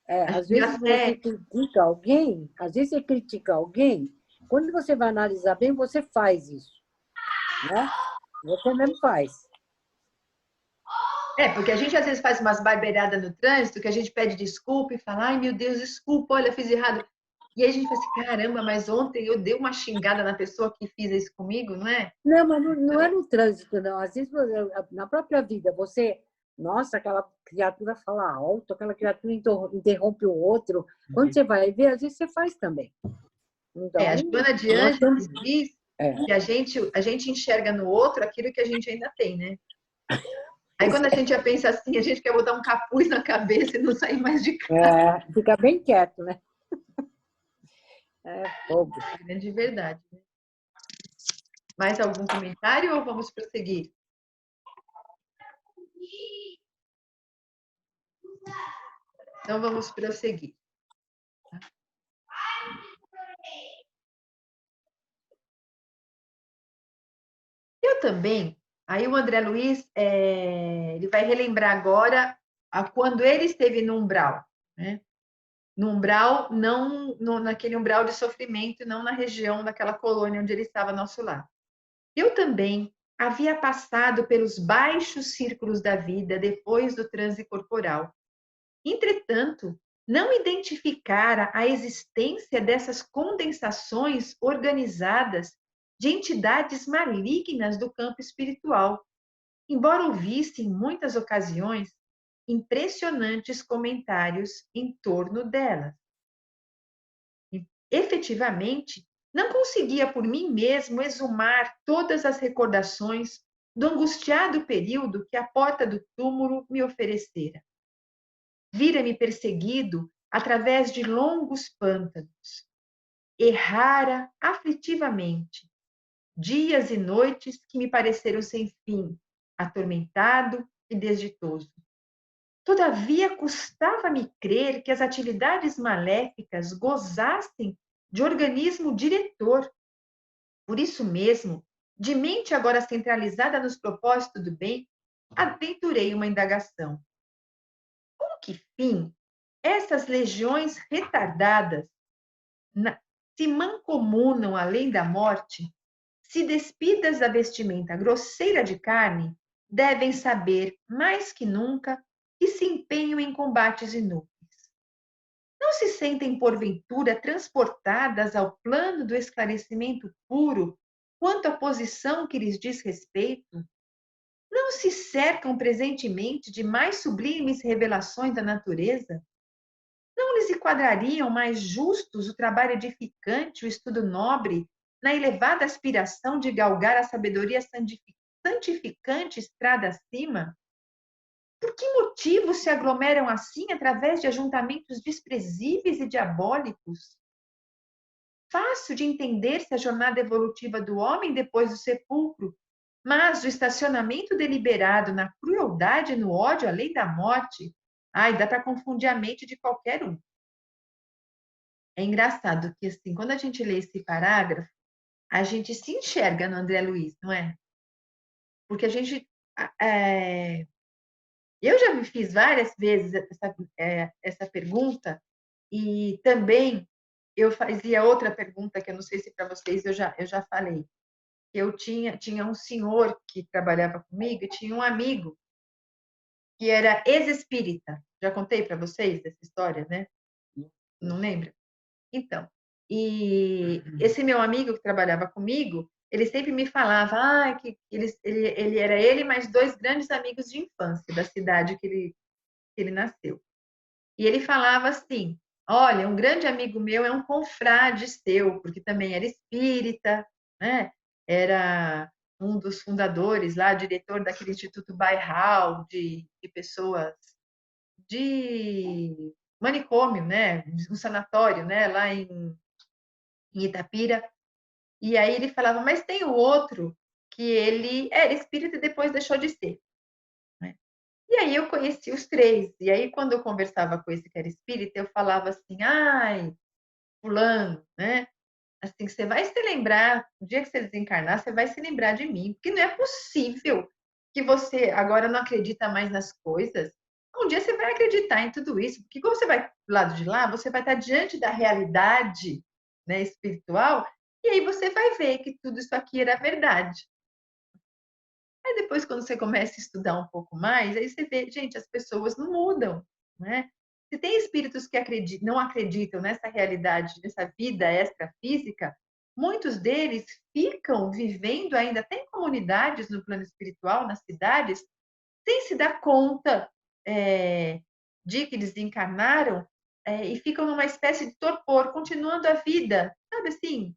a às xingar vezes você 7. critica alguém, às vezes você critica alguém, quando você vai analisar bem, você faz isso, né? Você mesmo faz. Porque a gente às vezes faz umas barbeiradas no trânsito, que a gente pede desculpa e fala, ai meu Deus, desculpa, olha, fiz errado. E aí a gente fala assim, caramba, mas ontem eu dei uma xingada na pessoa que fez isso comigo, não é? Não, mas não é no trânsito, não. Às vezes, na própria vida, nossa, aquela criatura fala alto, aquela criatura interrompe o outro. Quando você vai ver, às vezes você faz também. Então, A Joana de nós Ângeles temos... diz que a gente enxerga no outro aquilo que a gente ainda tem, né? Aí quando a gente já pensa assim, a gente quer botar um capuz na cabeça e não sair mais de casa. Fica bem quieto, né? Fogo. É de verdade. Mais algum comentário ou vamos prosseguir? Então vamos prosseguir. Eu também. Aí o André Luiz, ele vai relembrar agora quando ele esteve no umbral, né? No umbral, não naquele umbral de sofrimento, não na região daquela colônia onde ele estava ao nosso lado. Eu também havia passado pelos baixos círculos da vida depois do transe corporal. Entretanto, não identificara a existência dessas condensações organizadas de entidades malignas do campo espiritual, embora ouvisse em muitas ocasiões impressionantes comentários em torno delas. Efetivamente, não conseguia por mim mesmo exumar todas as recordações do angustiado período que a porta do túmulo me oferecera. Vira-me perseguido através de longos pântanos. Errara aflitivamente, dias e noites que me pareceram sem fim, atormentado e desditoso. Todavia, custava-me crer que as atividades maléficas gozassem de organismo diretor. Por isso mesmo, de mente agora centralizada nos propósitos do bem, aventurei uma indagação. Com que fim essas legiões retardadas se mancomunam além da morte? Se despidas da vestimenta grosseira de carne, devem saber, mais que nunca, que se empenham em combates inúteis. Não se sentem, porventura, transportadas ao plano do esclarecimento puro quanto à posição que lhes diz respeito? Não se cercam presentemente de mais sublimes revelações da natureza? Não lhes enquadrariam mais justos o trabalho edificante, o estudo nobre, na elevada aspiração de galgar a sabedoria santificante estrada acima? Por que motivo se aglomeram assim através de ajuntamentos desprezíveis e diabólicos? Fácil de entender-se a jornada evolutiva do homem depois do sepulcro, mas o estacionamento deliberado na crueldade e no ódio além da morte, dá para confundir a mente de qualquer um. É engraçado que, assim, quando a gente lê esse parágrafo, a gente se enxerga no André Luiz, não é? Porque a gente... eu já me fiz várias vezes essa pergunta e também eu fazia outra pergunta que eu não sei se para vocês eu já falei. Eu tinha um senhor que trabalhava comigo e tinha um amigo que era ex-espírita. Já contei para vocês essa história, né? Não lembra? Então, e esse meu amigo que trabalhava comigo, ele sempre me falava que ele era ele mais 2 grandes amigos de infância da cidade que ele nasceu. E ele falava assim, olha, um grande amigo meu é um confrade seu, porque também era espírita, né? Era um dos fundadores lá, diretor daquele Instituto Bairral de pessoas de manicômio, né? Um sanatório, né? Lá em Itapira. E aí ele falava, mas tem o outro que ele era espírita e depois deixou de ser. Né? E aí eu conheci os 3. E aí quando eu conversava com esse que era espírita, eu falava assim, ai, fulano, né? Assim, você vai se lembrar, o dia que você desencarnar, você vai se lembrar de mim, porque não é possível que você agora não acredita mais nas coisas. Um dia você vai acreditar em tudo isso, porque quando você vai do lado de lá, você vai estar diante da realidade, né, espiritual, e aí você vai ver que tudo isso aqui era verdade. Aí depois, quando você começa a estudar um pouco mais, aí você vê, gente, as pessoas não mudam, né? Se tem espíritos que não acreditam nessa realidade, nessa vida extrafísica, muitos deles ficam vivendo ainda, até em comunidades no plano espiritual, nas cidades, sem se dar conta de que desencarnaram e ficam numa espécie de torpor, continuando a vida, sabe assim?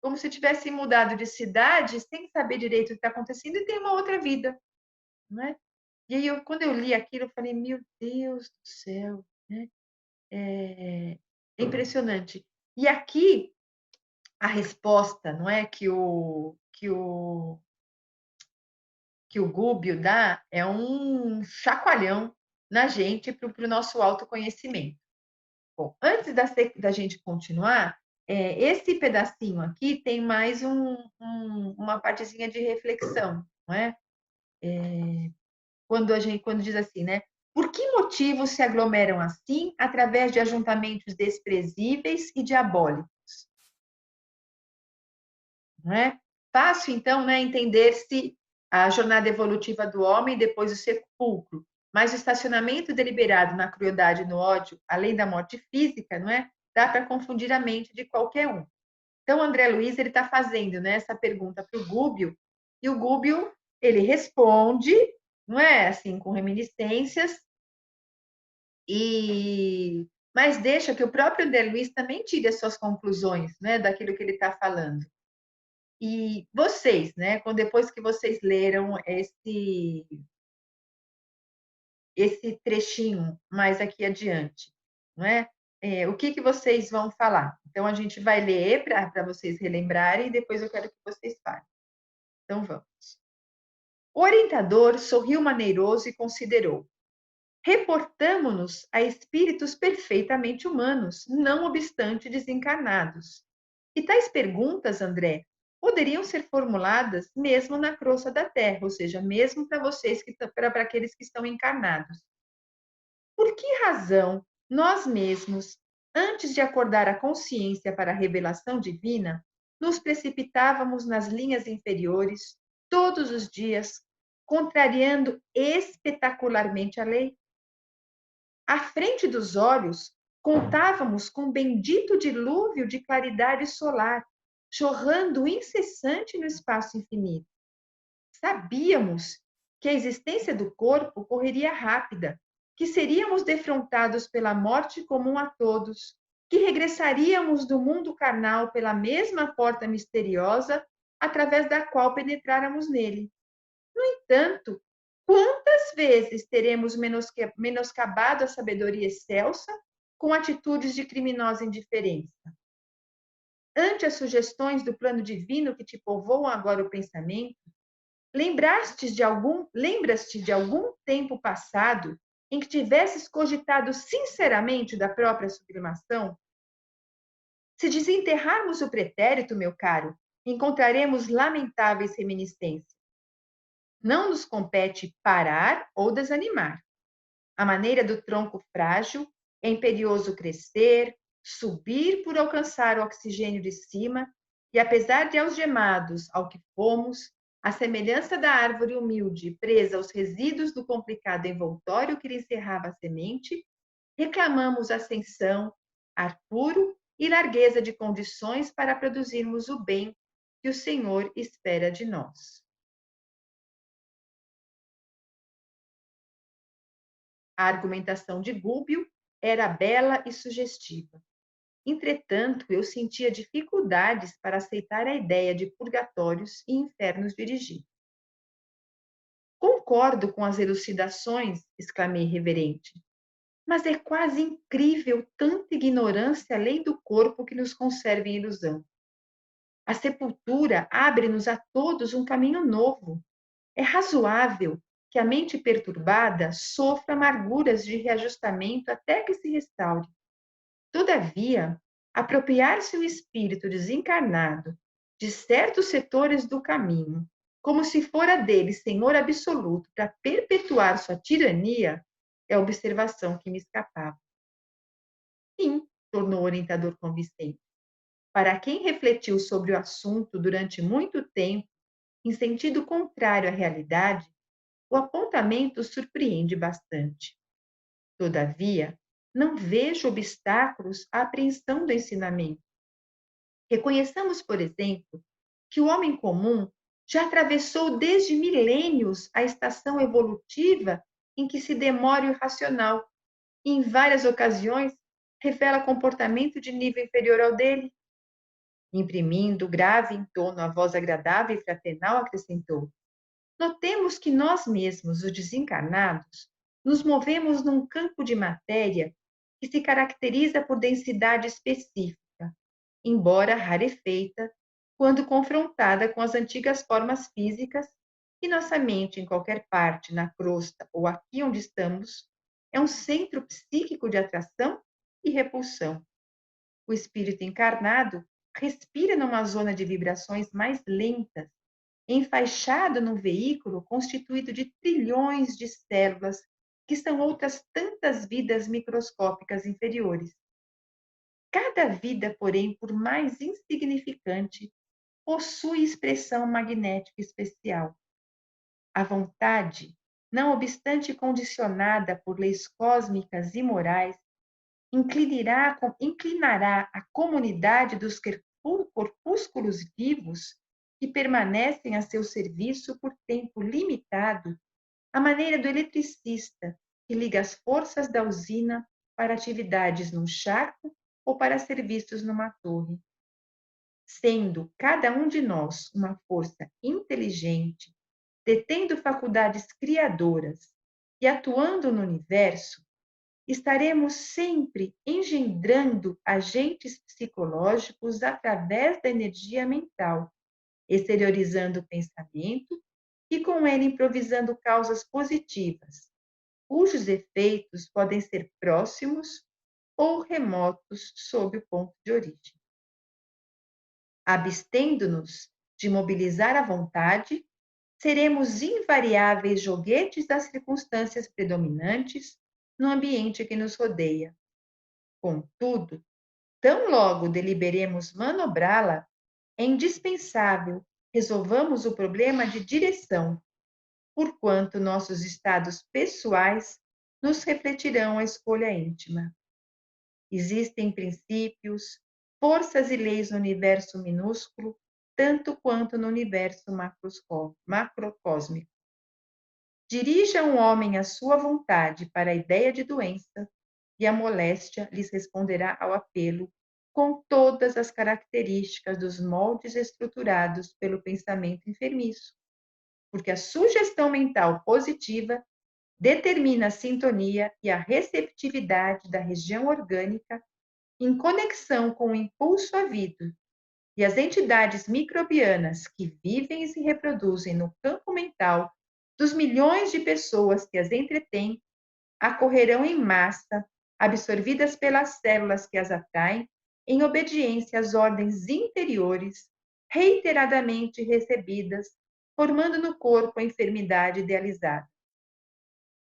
Como se tivessem mudado de cidade sem saber direito o que está acontecendo e tem uma outra vida, né? E aí, quando eu li aquilo, eu falei, meu Deus do céu, né? É impressionante. E aqui, a resposta, não é, que o Gubbio dá é um chacoalhão na gente para o nosso autoconhecimento. Bom, antes da gente continuar, esse pedacinho aqui tem mais uma partezinha de reflexão, não é? Quando diz assim, né? Por que motivo se aglomeram assim através de ajuntamentos desprezíveis e diabólicos? Não é? Fácil, então, né, entender-se a jornada evolutiva do homem depois do sepulcro, mas o estacionamento deliberado na crueldade e no ódio, além da morte física, não é? Dá para confundir a mente de qualquer um. Então, André Luiz ele está fazendo, né, essa pergunta para o Gubbio, e o Gubbio ele responde, não é, assim, com reminiscências, mas deixa que o próprio André Luiz também tire as suas conclusões, né, daquilo que ele está falando. E vocês, né, depois que vocês leram esse trechinho mais aqui adiante, não é? O que vocês vão falar? Então, a gente vai ler para vocês relembrarem e depois eu quero que vocês falem. Então, vamos. O orientador sorriu maneiroso e considerou: reportamo-nos a espíritos perfeitamente humanos, não obstante desencarnados. E tais perguntas, André, poderiam ser formuladas mesmo na crosta da Terra, ou seja, mesmo para vocês, para aqueles que estão encarnados. Por que razão nós mesmos, antes de acordar a consciência para a revelação divina, nos precipitávamos nas linhas inferiores todos os dias, contrariando espetacularmente a lei? À frente dos olhos, contávamos com bendito dilúvio de claridade solar, jorrando incessante no espaço infinito. Sabíamos que a existência do corpo correria rápida, que seríamos defrontados pela morte comum a todos, que regressaríamos do mundo carnal pela mesma porta misteriosa através da qual penetráramos nele. No entanto, quantas vezes teremos menoscabado a sabedoria excelsa com atitudes de criminosa indiferença? Ante as sugestões do plano divino que te povoam agora o pensamento, lembras-te de algum tempo passado em que tivesses cogitado sinceramente da própria sublimação? Se desenterrarmos o pretérito, meu caro, encontraremos lamentáveis reminiscências. Não nos compete parar ou desanimar. À maneira do tronco frágil, é imperioso crescer, subir por alcançar o oxigênio de cima, e apesar de algemados ao que fomos, à semelhança da árvore humilde presa aos resíduos do complicado envoltório que lhe encerrava a semente, reclamamos ascensão, ar puro e largueza de condições para produzirmos o bem que o Senhor espera de nós. A argumentação de Gubbio era bela e sugestiva. Entretanto, eu sentia dificuldades para aceitar a ideia de purgatórios e infernos dirigidos. Concordo com as elucidações, exclamei reverente, mas é quase incrível tanta ignorância além do corpo que nos conserva em ilusão. A sepultura abre-nos a todos um caminho novo. É razoável que a mente perturbada sofra amarguras de reajustamento até que se restaure. Todavia, apropriar-se o espírito desencarnado de certos setores do caminho, como se fora dele senhor absoluto para perpetuar sua tirania, é a observação que me escapava. Sim, tornou o orientador convincente. Para quem refletiu sobre o assunto durante muito tempo, em sentido contrário à realidade, o apontamento surpreende bastante. Todavia, não vejo obstáculos à apreensão do ensinamento. Reconheçamos, por exemplo, que o homem comum já atravessou desde milênios a estação evolutiva em que se demora o irracional e, em várias ocasiões, revela comportamento de nível inferior ao dele. Imprimindo grave em tono a voz agradável e fraternal, acrescentou: notemos que nós mesmos, os desencarnados, nos movemos num campo de matéria que se caracteriza por densidade específica, embora rarefeita, quando confrontada com as antigas formas físicas, e nossa mente, em qualquer parte, na crosta ou aqui onde estamos, é um centro psíquico de atração e repulsão. O espírito encarnado respira numa zona de vibrações mais lentas, enfaixado num veículo constituído de trilhões de células, que são outras tantas vidas microscópicas inferiores. Cada vida, porém, por mais insignificante, possui expressão magnética especial. A vontade, não obstante condicionada por leis cósmicas e morais, inclinará a comunidade dos corpúsculos vivos que permanecem a seu serviço por tempo limitado, à maneira do eletricista que liga as forças da usina para atividades num charco ou para serviços numa torre. Sendo cada um de nós uma força inteligente, detendo faculdades criadoras e atuando no universo, estaremos sempre engendrando agentes psicológicos através da energia mental, exteriorizando o pensamento e com ele improvisando causas positivas, cujos efeitos podem ser próximos ou remotos sob o ponto de origem. Abstendo-nos de mobilizar a vontade, seremos invariáveis joguetes das circunstâncias predominantes no ambiente que nos rodeia. Contudo, tão logo deliberemos manobrá-la, é indispensável resolvamos o problema de direção, porquanto nossos estados pessoais nos refletirão a escolha íntima. Existem princípios, forças e leis no universo minúsculo, tanto quanto no universo macrocósmico. Dirija um homem a sua vontade para a ideia de doença, e a moléstia lhes responderá ao apelo com todas as características dos moldes estruturados pelo pensamento enfermiço, porque a sugestão mental positiva determina a sintonia e a receptividade da região orgânica em conexão com o impulso à vida, e as entidades microbianas que vivem e se reproduzem no campo mental dos milhões de pessoas que as entretêm, acorrerão em massa, absorvidas pelas células que as atraem, em obediência às ordens interiores, reiteradamente recebidas, formando no corpo a enfermidade idealizada.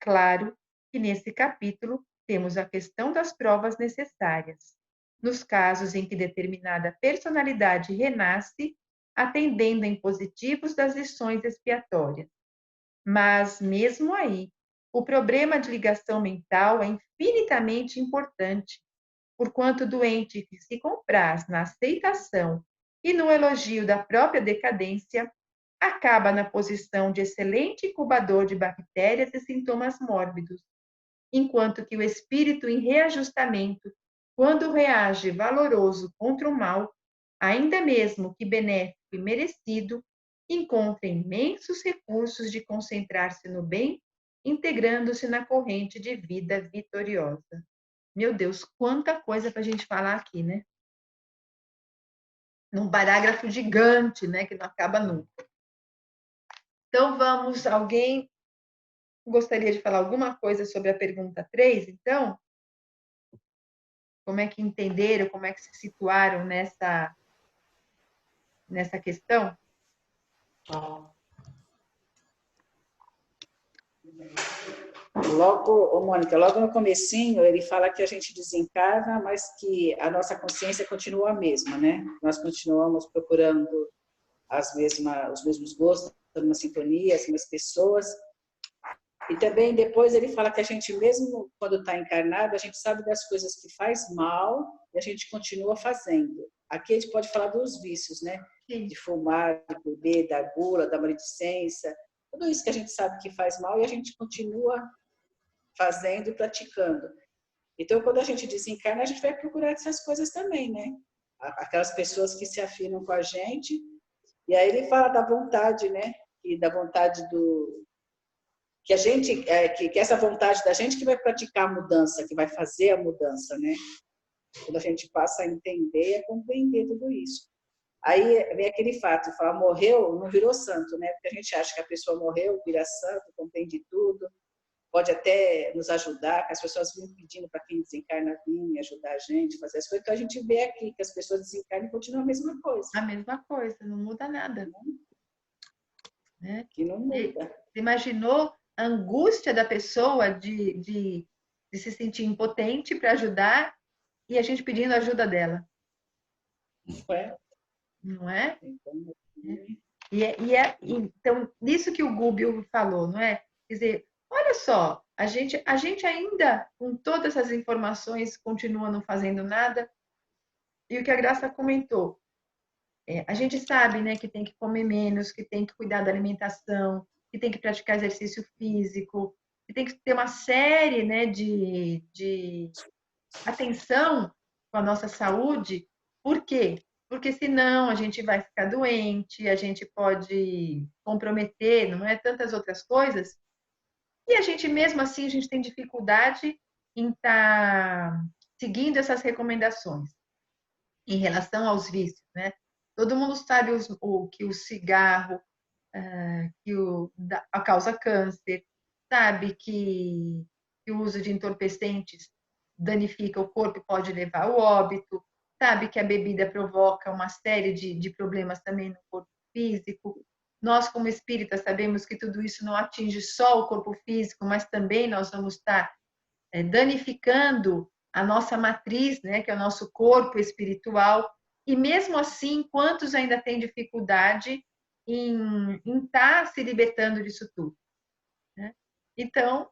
Claro que nesse capítulo temos a questão das provas necessárias, nos casos em que determinada personalidade renasce, atendendo em positivos das lições expiatórias. Mas, mesmo aí, o problema de ligação mental é infinitamente importante, porquanto o doente que se compraz na aceitação e no elogio da própria decadência acaba na posição de excelente incubador de bactérias e sintomas mórbidos, enquanto que o espírito em reajustamento, quando reage valoroso contra o mal, ainda mesmo que benéfico e merecido, encontra imensos recursos de concentrar-se no bem, integrando-se na corrente de vida vitoriosa. Meu Deus, quanta coisa para a gente falar aqui, né? Num parágrafo gigante, né, que não acaba nunca. Então, vamos, alguém gostaria de falar alguma coisa sobre a pergunta 3, então? como é que entenderam, como é que se situaram nessa questão? Logo, Mônica, logo no comecinho, ele fala que a gente desencarna, mas que a nossa consciência continua a mesma, né? Nós continuamos procurando os mesmos gostos, uma sintonia, as mesmas pessoas. E também depois ele fala que a gente, mesmo quando está encarnado, a gente sabe das coisas que faz mal e a gente continua fazendo. Aqui a gente pode falar dos vícios, né? De fumar, de beber, da gula, da maledicência, tudo isso que a gente sabe que faz mal e a gente continua fazendo e praticando. Então, quando a gente desencarna, a gente vai procurar essas coisas também, né? Aquelas pessoas que se afinam com a gente. E aí ele fala da vontade, né? E da vontade que a gente, que essa vontade da gente que vai praticar a mudança, que vai fazer a mudança, né? Quando a gente passa a entender, a compreender tudo isso. Aí vem aquele fato, falar morreu, não virou santo, né? Porque a gente acha que a pessoa morreu, vira santo, compreende tudo, pode até nos ajudar, que as pessoas vêm pedindo para quem desencarna vir ajudar a gente, fazer as coisas. Então a gente vê aqui que as pessoas desencarnam e continuam a mesma coisa. A mesma coisa, não muda nada. Né? Que não muda. Você imaginou a angústia da pessoa de se sentir impotente para ajudar e a gente pedindo a ajuda dela? Não é? Não é? Então, nisso que o Gubbio falou, não é? Quer dizer, olha só, a gente ainda, com todas essas informações, continua não fazendo nada. E o que a Graça comentou, a gente sabe, né, que tem que comer menos, que tem que cuidar da alimentação, que tem que praticar exercício físico, que tem que ter uma série, né, de atenção com a nossa saúde. Por quê? Porque senão a gente vai ficar doente, a gente pode comprometer, não é, tantas outras coisas. E a gente, mesmo assim, a gente tem dificuldade em estar seguindo essas recomendações em relação aos vícios, né? Todo mundo sabe que o cigarro causa câncer, sabe que o uso de entorpecentes danifica o corpo e pode levar ao óbito, sabe que a bebida provoca uma série de problemas também no corpo físico. Nós, como espíritas, sabemos que tudo isso não atinge só o corpo físico, mas também nós vamos estar danificando a nossa matriz, né, que é o nosso corpo espiritual. E mesmo assim, quantos ainda têm dificuldade em estar se libertando disso tudo? Né? Então,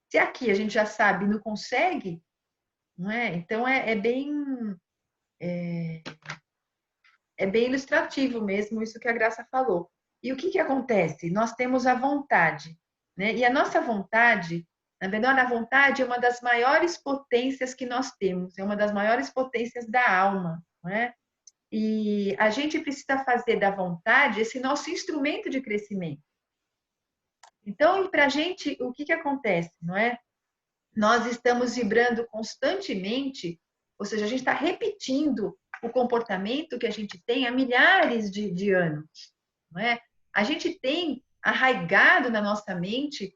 se aqui a gente já sabe, não consegue, não é? Então é bem ilustrativo mesmo isso que a Graça falou. E o que acontece? Nós temos a vontade, né? E a nossa vontade, na verdade, a vontade é uma das maiores potências que nós temos, é uma das maiores potências da alma, não é? E a gente precisa fazer da vontade esse nosso instrumento de crescimento. Então, para a gente, o que acontece, não é? Nós estamos vibrando constantemente, ou seja, a gente está repetindo o comportamento que a gente tem há milhares de anos, não é? A gente tem arraigado na nossa mente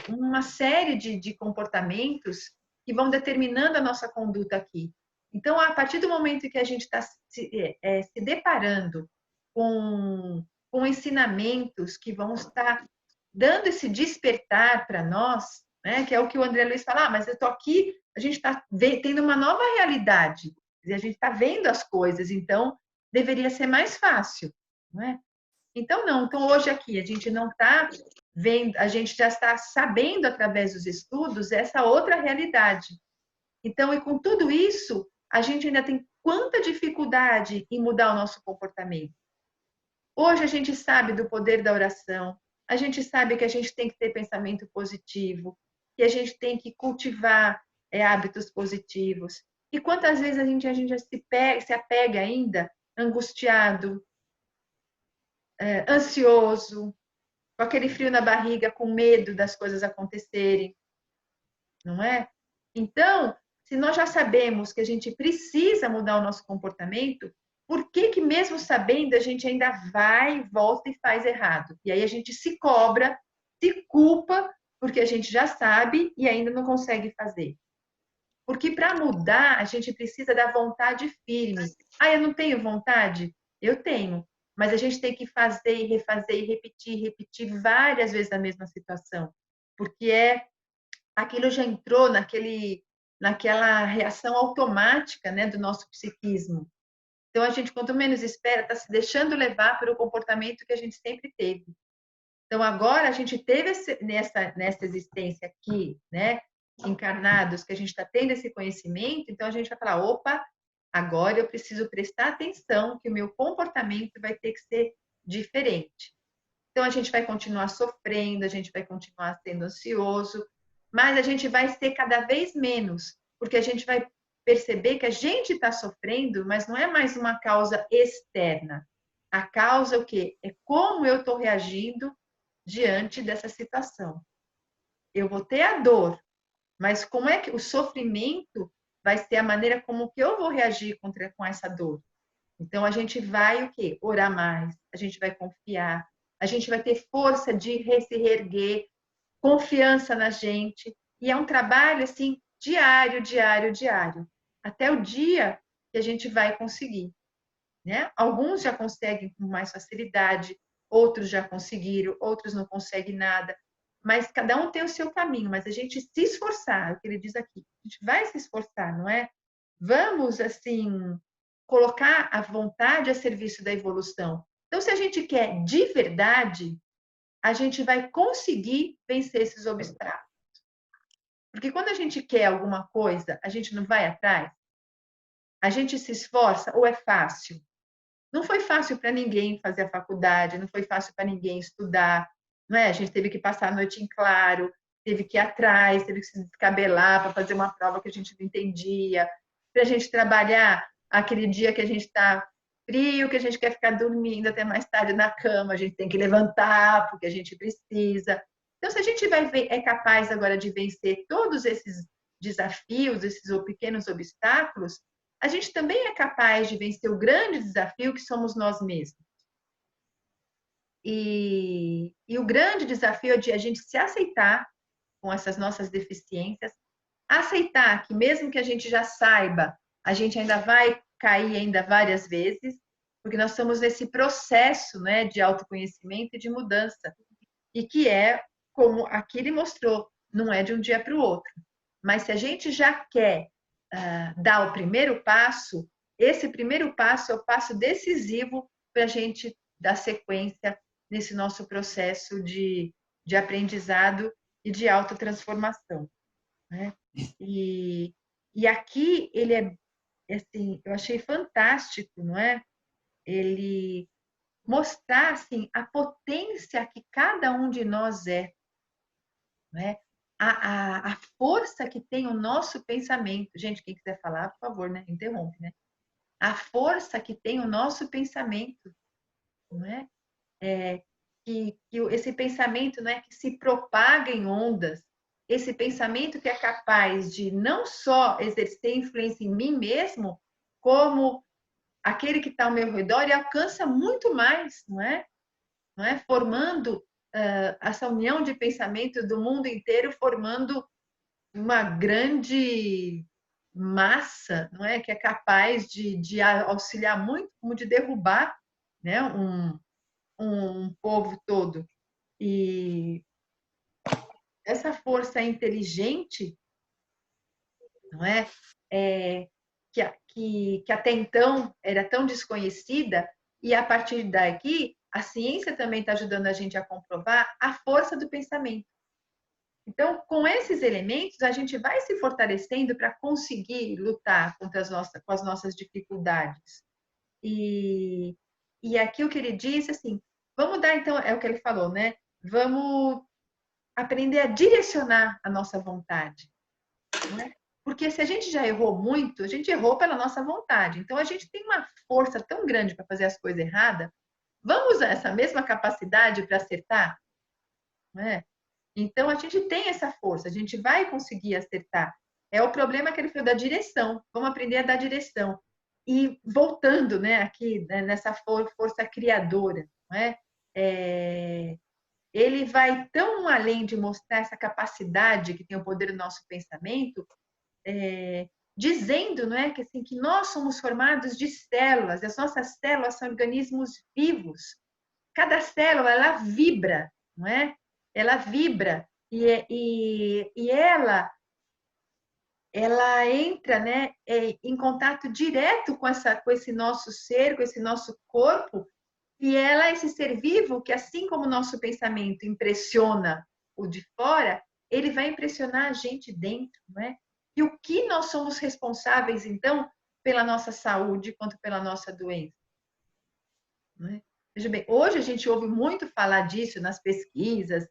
uma série de comportamentos que vão determinando a nossa conduta aqui. Então, a partir do momento que a gente está se deparando com ensinamentos que vão estar dando esse despertar para nós, né, que é o que o André Luiz fala, mas eu estou aqui, a gente está tendo uma nova realidade, a gente está vendo as coisas, então deveria ser mais fácil, não é? Então, não. Então, hoje aqui, a gente não está vendo, a gente já está sabendo, através dos estudos, essa outra realidade. Então, e com tudo isso, a gente ainda tem quanta dificuldade em mudar o nosso comportamento. Hoje a gente sabe do poder da oração, a gente sabe que a gente tem que ter pensamento positivo, que a gente tem que cultivar hábitos positivos. E quantas vezes a gente se apega ainda angustiado, ansioso, com aquele frio na barriga, com medo das coisas acontecerem, não é? Então, se nós já sabemos que a gente precisa mudar o nosso comportamento, por que mesmo sabendo a gente ainda vai, volta e faz errado? E aí a gente se cobra, se culpa, porque a gente já sabe e ainda não consegue fazer. Porque para mudar, a gente precisa da vontade firme. Ah, eu não tenho vontade? Eu tenho. Mas a gente tem que fazer e refazer e repetir várias vezes a mesma situação. Porque aquilo já entrou naquela reação automática, né, do nosso psiquismo. Então, a gente, quanto menos espera, está se deixando levar pelo comportamento que a gente sempre teve. Então, agora a gente teve nessa existência aqui, né, encarnados, que a gente está tendo esse conhecimento, então a gente vai falar, opa, agora eu preciso prestar atenção que o meu comportamento vai ter que ser diferente. Então, a gente vai continuar sofrendo, a gente vai continuar sendo ansioso, mas a gente vai ser cada vez menos, porque a gente vai perceber que a gente está sofrendo, mas não é mais uma causa externa. A causa é o quê? É como eu estou reagindo diante dessa situação. Eu vou ter a dor, mas como é que o sofrimento vai ser a maneira como que eu vou reagir com essa dor? Então, a gente vai o quê? Orar mais, a gente vai confiar, a gente vai ter força de se reerguer, confiança na gente. E é um trabalho, assim, diário, até o dia que a gente vai conseguir. Né? Alguns já conseguem com mais facilidade, outros já conseguiram, outros não conseguem nada. Mas cada um tem o seu caminho, mas a gente se esforçar, é o que ele diz aqui. A gente vai se esforçar, não é? Vamos, assim, colocar a vontade a serviço da evolução. Então, se a gente quer de verdade, a gente vai conseguir vencer esses obstáculos. Porque quando a gente quer alguma coisa, a gente não vai atrás? A gente se esforça ou é fácil? Não foi fácil para ninguém fazer a faculdade, não foi fácil para ninguém estudar, não é? A gente teve que passar a noite em claro, teve que ir atrás, teve que se descabelar para fazer uma prova que a gente não entendia, para a gente trabalhar aquele dia que a gente está frio, que a gente quer ficar dormindo até mais tarde na cama, a gente tem que levantar porque a gente precisa. Então, se a gente é capaz agora de vencer todos esses desafios, esses pequenos obstáculos, a gente também é capaz de vencer o grande desafio que somos nós mesmos. E o grande desafio é de a gente se aceitar com essas nossas deficiências, aceitar que mesmo que a gente já saiba, a gente ainda vai cair ainda várias vezes, porque nós estamos nesse processo, né, de autoconhecimento e de mudança, e que é, como aqui ele mostrou, não é de um dia para o outro. Mas se a gente já quer dar o primeiro passo, esse primeiro passo é o passo decisivo para a gente dar sequência nesse nosso processo de aprendizado e de autotransformação. Né? E aqui ele assim, eu achei fantástico, não é? Ele mostrar assim, a potência que cada um de nós é. Não é? A força que tem o nosso pensamento. Gente, quem quiser falar, por favor, né? Interrompe, né? A força que tem o nosso pensamento, não é? Que esse pensamento, não é, que se propaga em ondas, esse pensamento que é capaz de não só exercer influência em mim mesmo, como aquele que está ao meu redor e alcança muito mais, não é? Não é? Formando essa união de pensamento do mundo inteiro, formando uma grande massa, não é, que é capaz de auxiliar muito, como de derrubar, né, um povo todo. E essa força inteligente, não é, que até então era tão desconhecida, e a partir daqui a ciência também está ajudando a gente a comprovar a força do pensamento. Então, com esses elementos, a gente vai se fortalecendo para conseguir lutar com as nossas dificuldades. E aqui o que ele disse, assim, vamos dar, então, é o que ele falou, né? Vamos aprender a direcionar a nossa vontade. Né? Porque se a gente já errou muito, a gente errou pela nossa vontade. Então, a gente tem uma força tão grande para fazer as coisas erradas. Vamos usar essa mesma capacidade para acertar? Né? Então, a gente tem essa força, a gente vai conseguir acertar. É o problema que ele falou da direção. Vamos aprender a dar direção. E voltando, né, aqui, né, nessa força criadora, não é? Ele vai tão além de mostrar essa capacidade que tem o poder do nosso pensamento, dizendo, não é, que assim, que nós somos formados de células, as nossas células são organismos vivos. Cada célula, ela vibra, não é? Ela vibra e ela entra, né, em contato direto com esse nosso ser, com esse nosso corpo, e ela é esse ser vivo que, assim como o nosso pensamento impressiona o de fora, ele vai impressionar a gente dentro, não é? E o que nós somos responsáveis, então, pela nossa saúde quanto pela nossa doença? Não é? Veja bem, hoje a gente ouve muito falar disso nas pesquisas,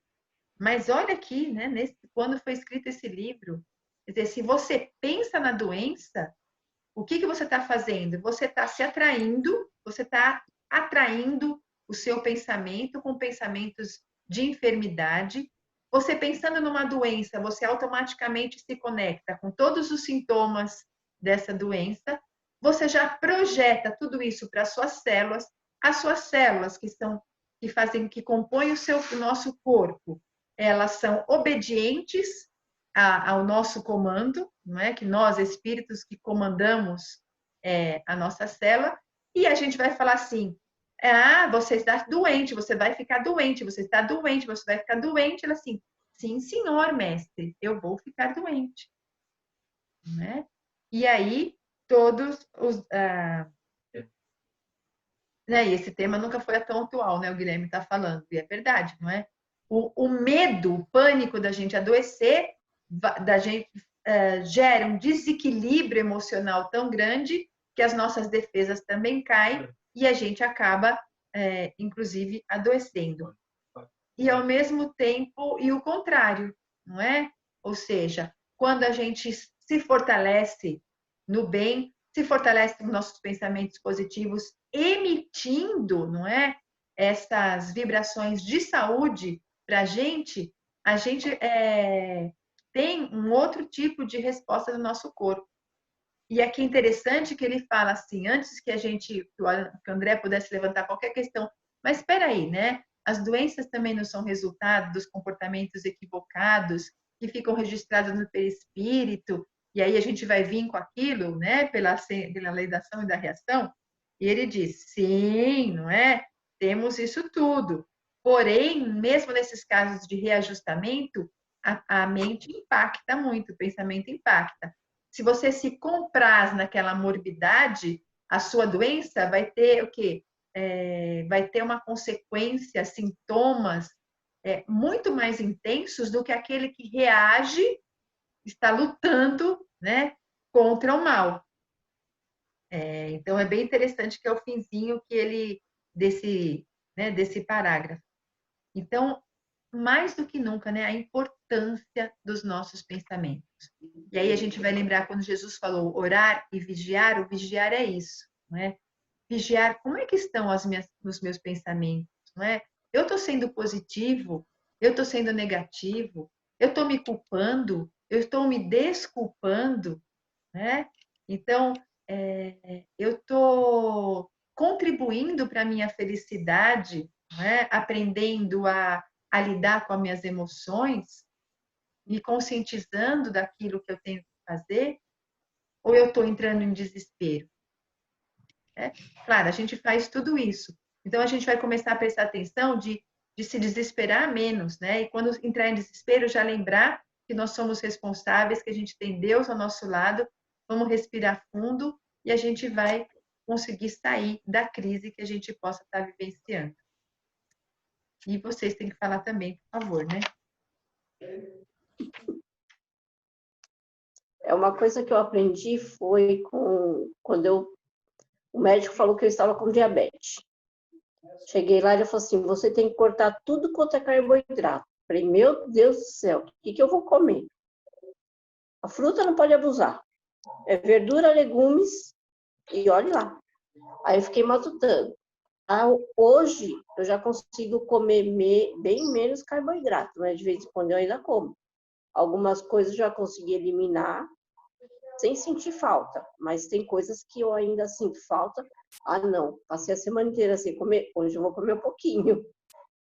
mas olha aqui, né, quando foi escrito esse livro, quer dizer, se você pensa na doença, o que você está fazendo? Você está se atraindo, você está atraindo o seu pensamento com pensamentos de enfermidade. Você pensando numa doença, você automaticamente se conecta com todos os sintomas dessa doença. Você já projeta tudo isso para as suas células que compõem o nosso corpo. Elas são obedientes ao nosso comando, não é? Que nós, espíritos que comandamos a nossa célula, e a gente vai falar assim, você está doente, você vai ficar doente, você está doente, você vai ficar doente. Ela assim, sim, senhor mestre, eu vou ficar doente. Né? E aí, todos os... E esse tema nunca foi tão atual, né? O Guilherme está falando, e é verdade, não é? O medo, o pânico da gente adoecer, gera um desequilíbrio emocional tão grande que as nossas defesas também caem e a gente acaba, inclusive, adoecendo. E, ao mesmo tempo, e o contrário, não é? Ou seja, quando a gente se fortalece no bem, se fortalece com nossos pensamentos positivos, emitindo, não é? Essas vibrações de saúde para a gente tem um outro tipo de resposta do nosso corpo. E aqui é interessante que ele fala assim, antes que o André pudesse levantar qualquer questão, mas espera aí, né? As doenças também não são resultado dos comportamentos equivocados que ficam registrados no perispírito, e aí a gente vai vir com aquilo, né? Pela lei da ação e da reação. E ele diz, sim, não é? Temos isso tudo. Porém, mesmo nesses casos de reajustamento, a mente impacta muito, o pensamento impacta. Se você se compraz naquela morbidade, a sua doença vai ter o quê? Vai ter uma consequência, sintomas muito mais intensos do que aquele que reage, está lutando, né, contra o mal. Então, é bem interessante que é o finzinho desse parágrafo. Então, mais do que nunca, né, a importância dos nossos pensamentos. E aí a gente vai lembrar quando Jesus falou orar e vigiar, o vigiar é isso, não é? Vigiar como é que estão os meus pensamentos, não é? Eu estou sendo positivo? Eu estou sendo negativo? Eu estou me culpando? Eu estou me desculpando? Né? Então, eu estou contribuindo para a minha felicidade, né? Aprendendo a lidar com as minhas emoções, me conscientizando daquilo que eu tenho que fazer, ou eu estou entrando em desespero? Claro, a gente faz tudo isso. Então, a gente vai começar a prestar atenção de se desesperar menos, né? E quando entrar em desespero, já lembrar que nós somos responsáveis, que a gente tem Deus ao nosso lado, vamos respirar fundo e a gente vai conseguir sair da crise que a gente possa estar vivenciando. E vocês têm que falar também, por favor, né? Uma coisa que eu aprendi foi quando o médico falou que eu estava com diabetes. Cheguei lá e ele falou assim, você tem que cortar tudo quanto é carboidrato. Falei, meu Deus do céu, o que eu vou comer? A fruta não pode abusar. É verdura, legumes e olhe lá. Aí eu fiquei matutando. Hoje eu já consigo comer bem menos carboidrato, mas de vez em quando eu ainda como. Algumas coisas eu já consegui eliminar sem sentir falta, mas tem coisas que eu ainda sinto falta. Não, passei a semana inteira sem comer, hoje eu vou comer um pouquinho.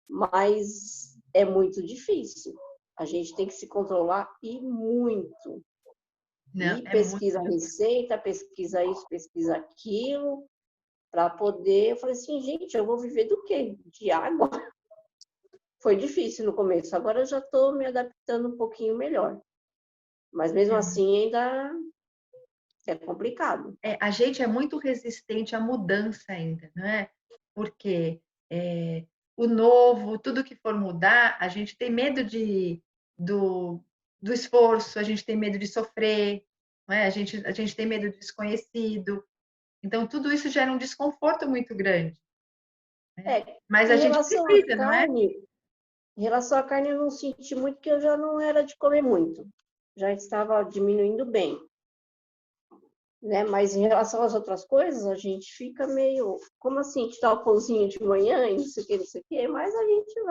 Mas é muito difícil. A gente tem que se controlar e muito. Não, E é pesquisa a muito. receita, pesquisa isso, pesquisa aquilo, para poder. Eu falei assim, gente, eu vou viver do quê? De água? Foi difícil no começo, agora eu já estou me adaptando um pouquinho melhor. Mas mesmo assim ainda é complicado. A gente é muito resistente à mudança ainda, não é? Porque o novo, tudo que for mudar, a gente tem medo do esforço, a gente tem medo de sofrer, não é? A gente tem medo do desconhecido. Então, tudo isso gera um desconforto muito grande. Né? É, Mas a em gente relação à precisa, não é? carne, em relação à carne eu não senti muito, porque eu já não era de comer muito. Já estava diminuindo bem. Né? Mas em relação às outras coisas, a gente fica meio, como assim, te dá o pãozinho de manhã e não sei o que, não sei o que, mas a gente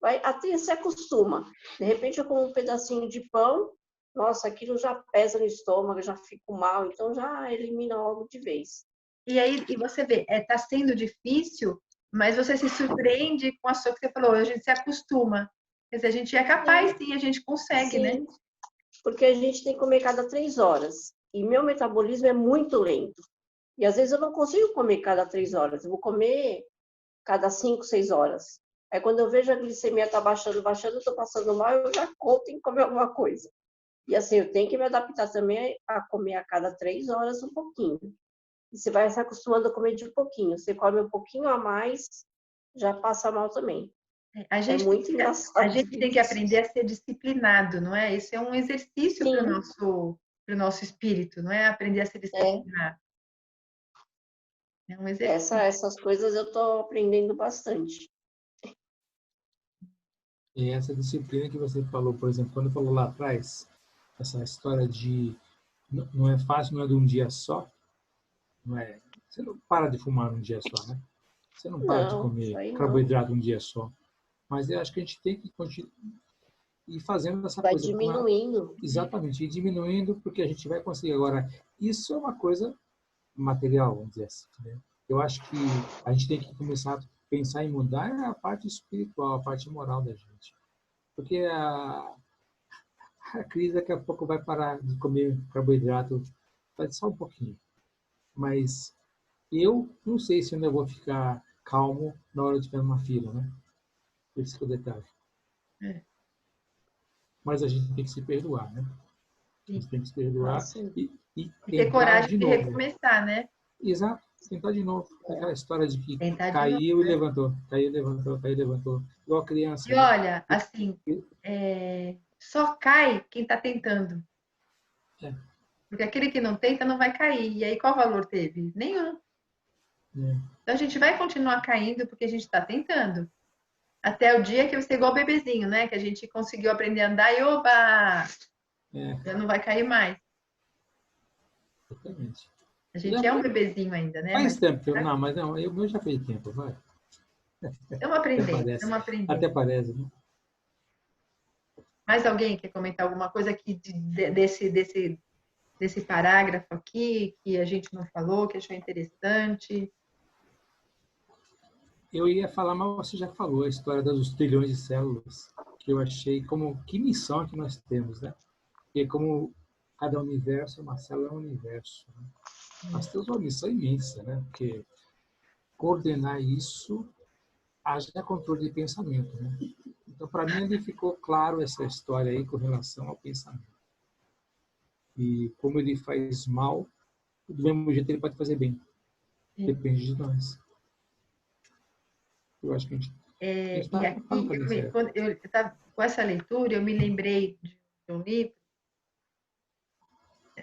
vai até se acostuma. De repente eu como um pedacinho de pão, nossa, aquilo já pesa no estômago, eu já fico mal, então já elimina logo de vez. E aí, e você vê, tá sendo difícil, mas você se surpreende com a sua que você falou, a gente se acostuma. Quer dizer, a gente é capaz, sim, a gente consegue, né? Sim, porque a gente tem que comer cada 3 horas. E meu metabolismo é muito lento. E às vezes eu não consigo comer cada 3 horas, eu vou comer cada 5, 6 horas. Aí quando eu vejo a glicemia tá baixando, baixando, eu tô passando mal, eu já conto em comer alguma coisa. E assim, eu tenho que me adaptar também a comer a cada 3 horas um pouquinho. E você vai se acostumando a comer de pouquinho. Você come um pouquinho a mais, já passa mal também. É muito A engraçado gente tem que isso. aprender a ser disciplinado, não é? Isso é um exercício para Sim, o nosso espírito, não é? Aprender a ser é. disciplinado. É um exercício. Essas coisas eu tô aprendendo bastante. E essa disciplina que você falou, por exemplo, quando falou lá atrás, essa história de não é fácil, não é de um dia só, não é, você não para de fumar num dia só, né? Você não para de Não, isso comer aí não. carboidrato um dia só. Mas eu acho que a gente tem que continuar ir fazendo essa Vai coisa diminuindo. exatamente, ir diminuindo, porque a gente vai conseguir. Agora, isso é uma coisa material, vamos dizer assim, né? Eu acho que a gente tem que começar a pensar em mudar a parte espiritual, a parte moral da gente. Porque a Cris daqui a pouco vai parar de comer carboidrato, vai só um pouquinho. Mas eu não sei se ainda vou ficar calmo na hora de ficar numa fila, né? Esse que é o detalhe. É, Mas a gente tem que se perdoar, né? A sim. gente tem que se perdoar Assim. e E ter tentar coragem de de novo. recomeçar, né? Exato, tentar de novo. Aquela história de que Tentar de novo, caiu e né? levantou, caiu e levantou, caiu e levantou. Igual criança, E né? olha, assim, só cai quem está tentando. É, Porque aquele que não tenta não vai cair. E aí qual valor teve? Nenhum. é, Então a gente vai continuar caindo porque a gente está tentando. Até o dia que você é igual bebezinho, né? Que a gente conseguiu aprender a andar e oba! é, Já não vai cair mais. exatamente. A Já gente é um bebezinho ainda, né? faz Mas tempo que eu. Não, mas não, eu já fez tempo, vai. estamos Até aprendendo, parece. estamos aprendendo. Até parece, né? Mais alguém quer comentar alguma coisa aqui desse parágrafo aqui que a gente não falou, que achou interessante? Eu ia falar, mas você já falou a história dos trilhões de células, que eu achei como que missão que nós temos, né? Porque como cada universo, uma célula é um universo, né? Nós temos uma missão imensa, né? Porque coordenar isso haja controle de pensamento, né? Então, para mim, ali ficou claro essa história aí com relação ao pensamento. E como ele faz mal, do mesmo jeito ele pode fazer bem. Depende de nós. Eu acho que a gente E está no aqui, caminho certo. quando eu estava com essa leitura, eu me lembrei de um livro,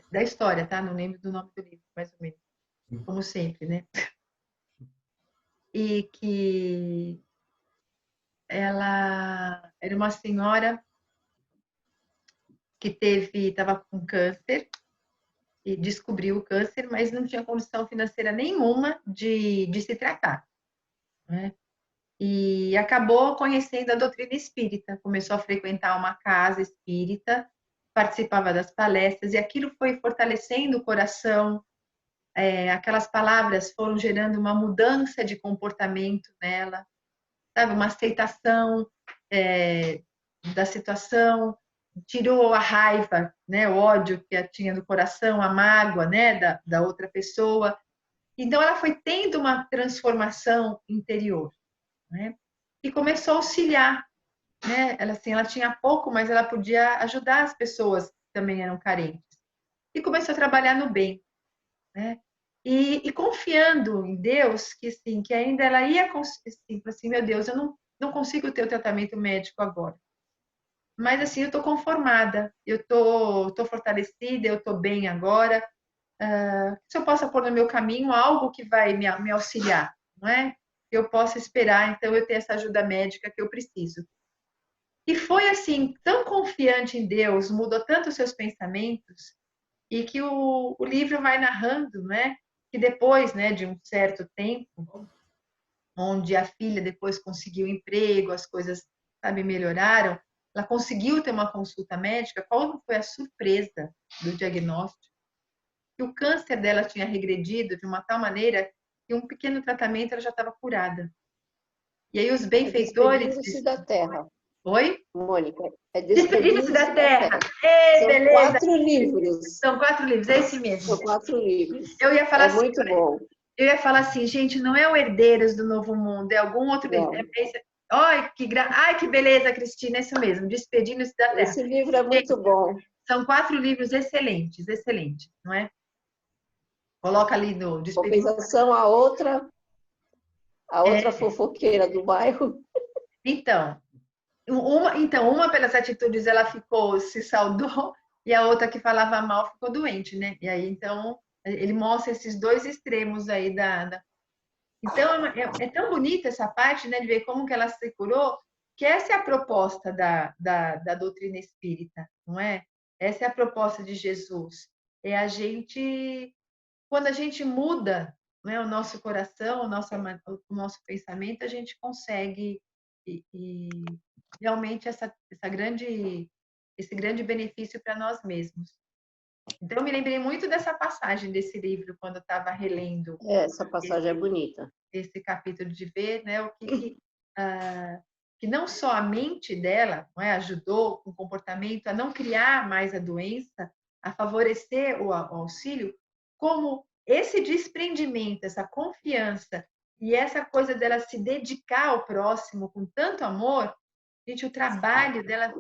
da história, tá? Não lembro do nome do livro, mais ou menos, como sempre, né? E que ela era uma senhora que estava com câncer e descobriu o câncer, mas não tinha condição financeira nenhuma de se tratar, né? E acabou conhecendo a doutrina espírita, começou a frequentar uma casa espírita, participava das palestras, e aquilo foi fortalecendo o coração, aquelas palavras foram gerando uma mudança de comportamento nela, sabe? Uma aceitação da situação, tirou a raiva, né, o ódio que ela tinha no coração, a mágoa, né, da outra pessoa. Então, ela foi tendo uma transformação interior, né? E começou a auxiliar, né? Ela, assim, ela tinha pouco, mas ela podia ajudar as pessoas que também eram carentes. E começou a trabalhar no bem, né? E confiando em Deus, que sim, que ainda ela ia assim, meu Deus, eu não consigo ter o tratamento médico agora. Mas assim, eu estou conformada, eu tô fortalecida, eu estou bem agora. Se eu possa pôr no meu caminho algo que vai me auxiliar, não é? Eu possa esperar, então, eu ter essa ajuda médica que eu preciso. E foi assim, tão confiante em Deus, mudou tanto os seus pensamentos, e que o livro vai narrando, né? Que depois, né, de um certo tempo, onde a filha depois conseguiu emprego, as coisas, sabe, melhoraram, ela conseguiu ter uma consulta médica. Qual foi a surpresa do diagnóstico? Que o câncer dela tinha regredido de uma tal maneira que um pequeno tratamento ela já estava curada. E aí os benfeitores... Despedindo-se da terra. Oi? Mônica, é Despedindo-se Despedindo-se da da terra. Terra. Ei, São beleza. 4 livros. São 4 livros, é esse mesmo. São 4 livros. Eu ia falar É assim, muito bom. eu ia falar assim, gente, não é o Herdeiros do Novo Mundo, é algum outro... Não. Ai, que beleza, Cristina, é isso mesmo, Despedindo-se da Terra. Esse livro é muito bom. São 4 livros excelentes, excelentes, não é? Coloca ali no Despedindo-se. Compensação, a outra fofoqueira do bairro. Então, uma pelas atitudes ela ficou, se saudou, e a outra que falava mal ficou doente, né? E aí, então, ele mostra esses dois extremos aí Então, é tão bonita essa parte, né, de ver como que ela se curou, que essa é a proposta da doutrina espírita, não é? Essa é a proposta de Jesus. É a gente, quando a gente muda, né, o nosso coração, o nosso pensamento, a gente consegue e realmente esse grande benefício para nós mesmos. Então, eu me lembrei muito dessa passagem desse livro quando eu estava relendo Essa passagem é bonita. esse capítulo, de ver, né, o que não só a mente dela, não é, ajudou com o comportamento a não criar mais a doença, a favorecer o auxílio, como esse desprendimento, essa confiança e essa coisa dela se dedicar ao próximo com tanto amor, gente, o trabalho dela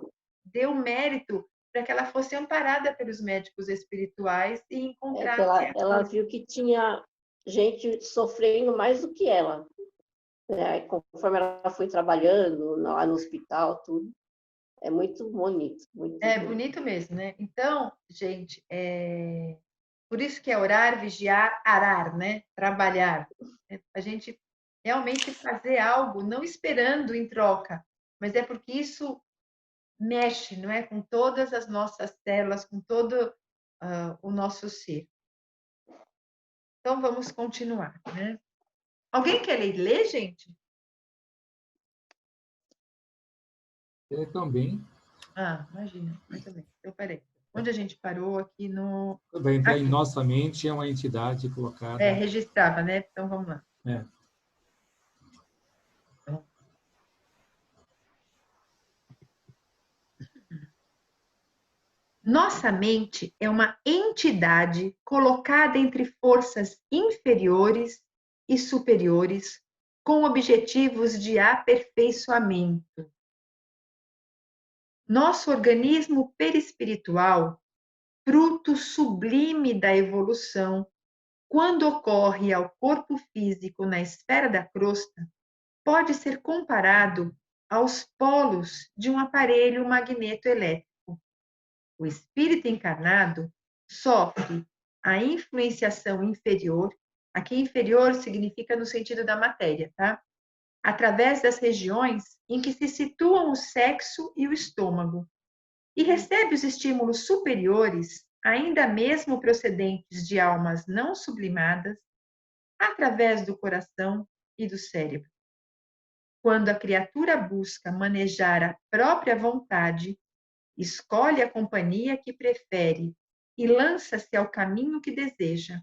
deu mérito para que ela fosse amparada pelos médicos espirituais e encontrar... Ela viu que tinha gente sofrendo mais do que ela. Né? Conforme ela foi trabalhando lá no hospital, tudo. É muito bonito. Muito bonito mesmo, né? Então, gente, por isso que é orar, vigiar, arar, né? Trabalhar. A gente realmente fazer algo, não esperando em troca, mas é porque isso mexe, não é? Com todas as nossas células, com todo o nosso ser. Então, vamos continuar, né? Alguém quer ler, gente? Eu também. Imagina, muito bem. Então, peraí. Onde a gente parou aqui no... Vai entrar aqui. em nossa mente, é uma entidade colocada. Registrava, né? Então, vamos lá. Nossa mente é uma entidade colocada entre forças inferiores e superiores com objetivos de aperfeiçoamento. Nosso organismo perispiritual, fruto sublime da evolução, quando ocorre ao corpo físico na esfera da crosta, pode ser comparado aos polos de um aparelho magnetoelétrico. O espírito encarnado sofre a influenciação inferior, aqui inferior significa no sentido da matéria, tá? Através das regiões em que se situam o sexo e o estômago, e recebe os estímulos superiores, ainda mesmo procedentes de almas não sublimadas, através do coração e do cérebro. Quando a criatura busca manejar a própria vontade, escolhe a companhia que prefere e lança-se ao caminho que deseja.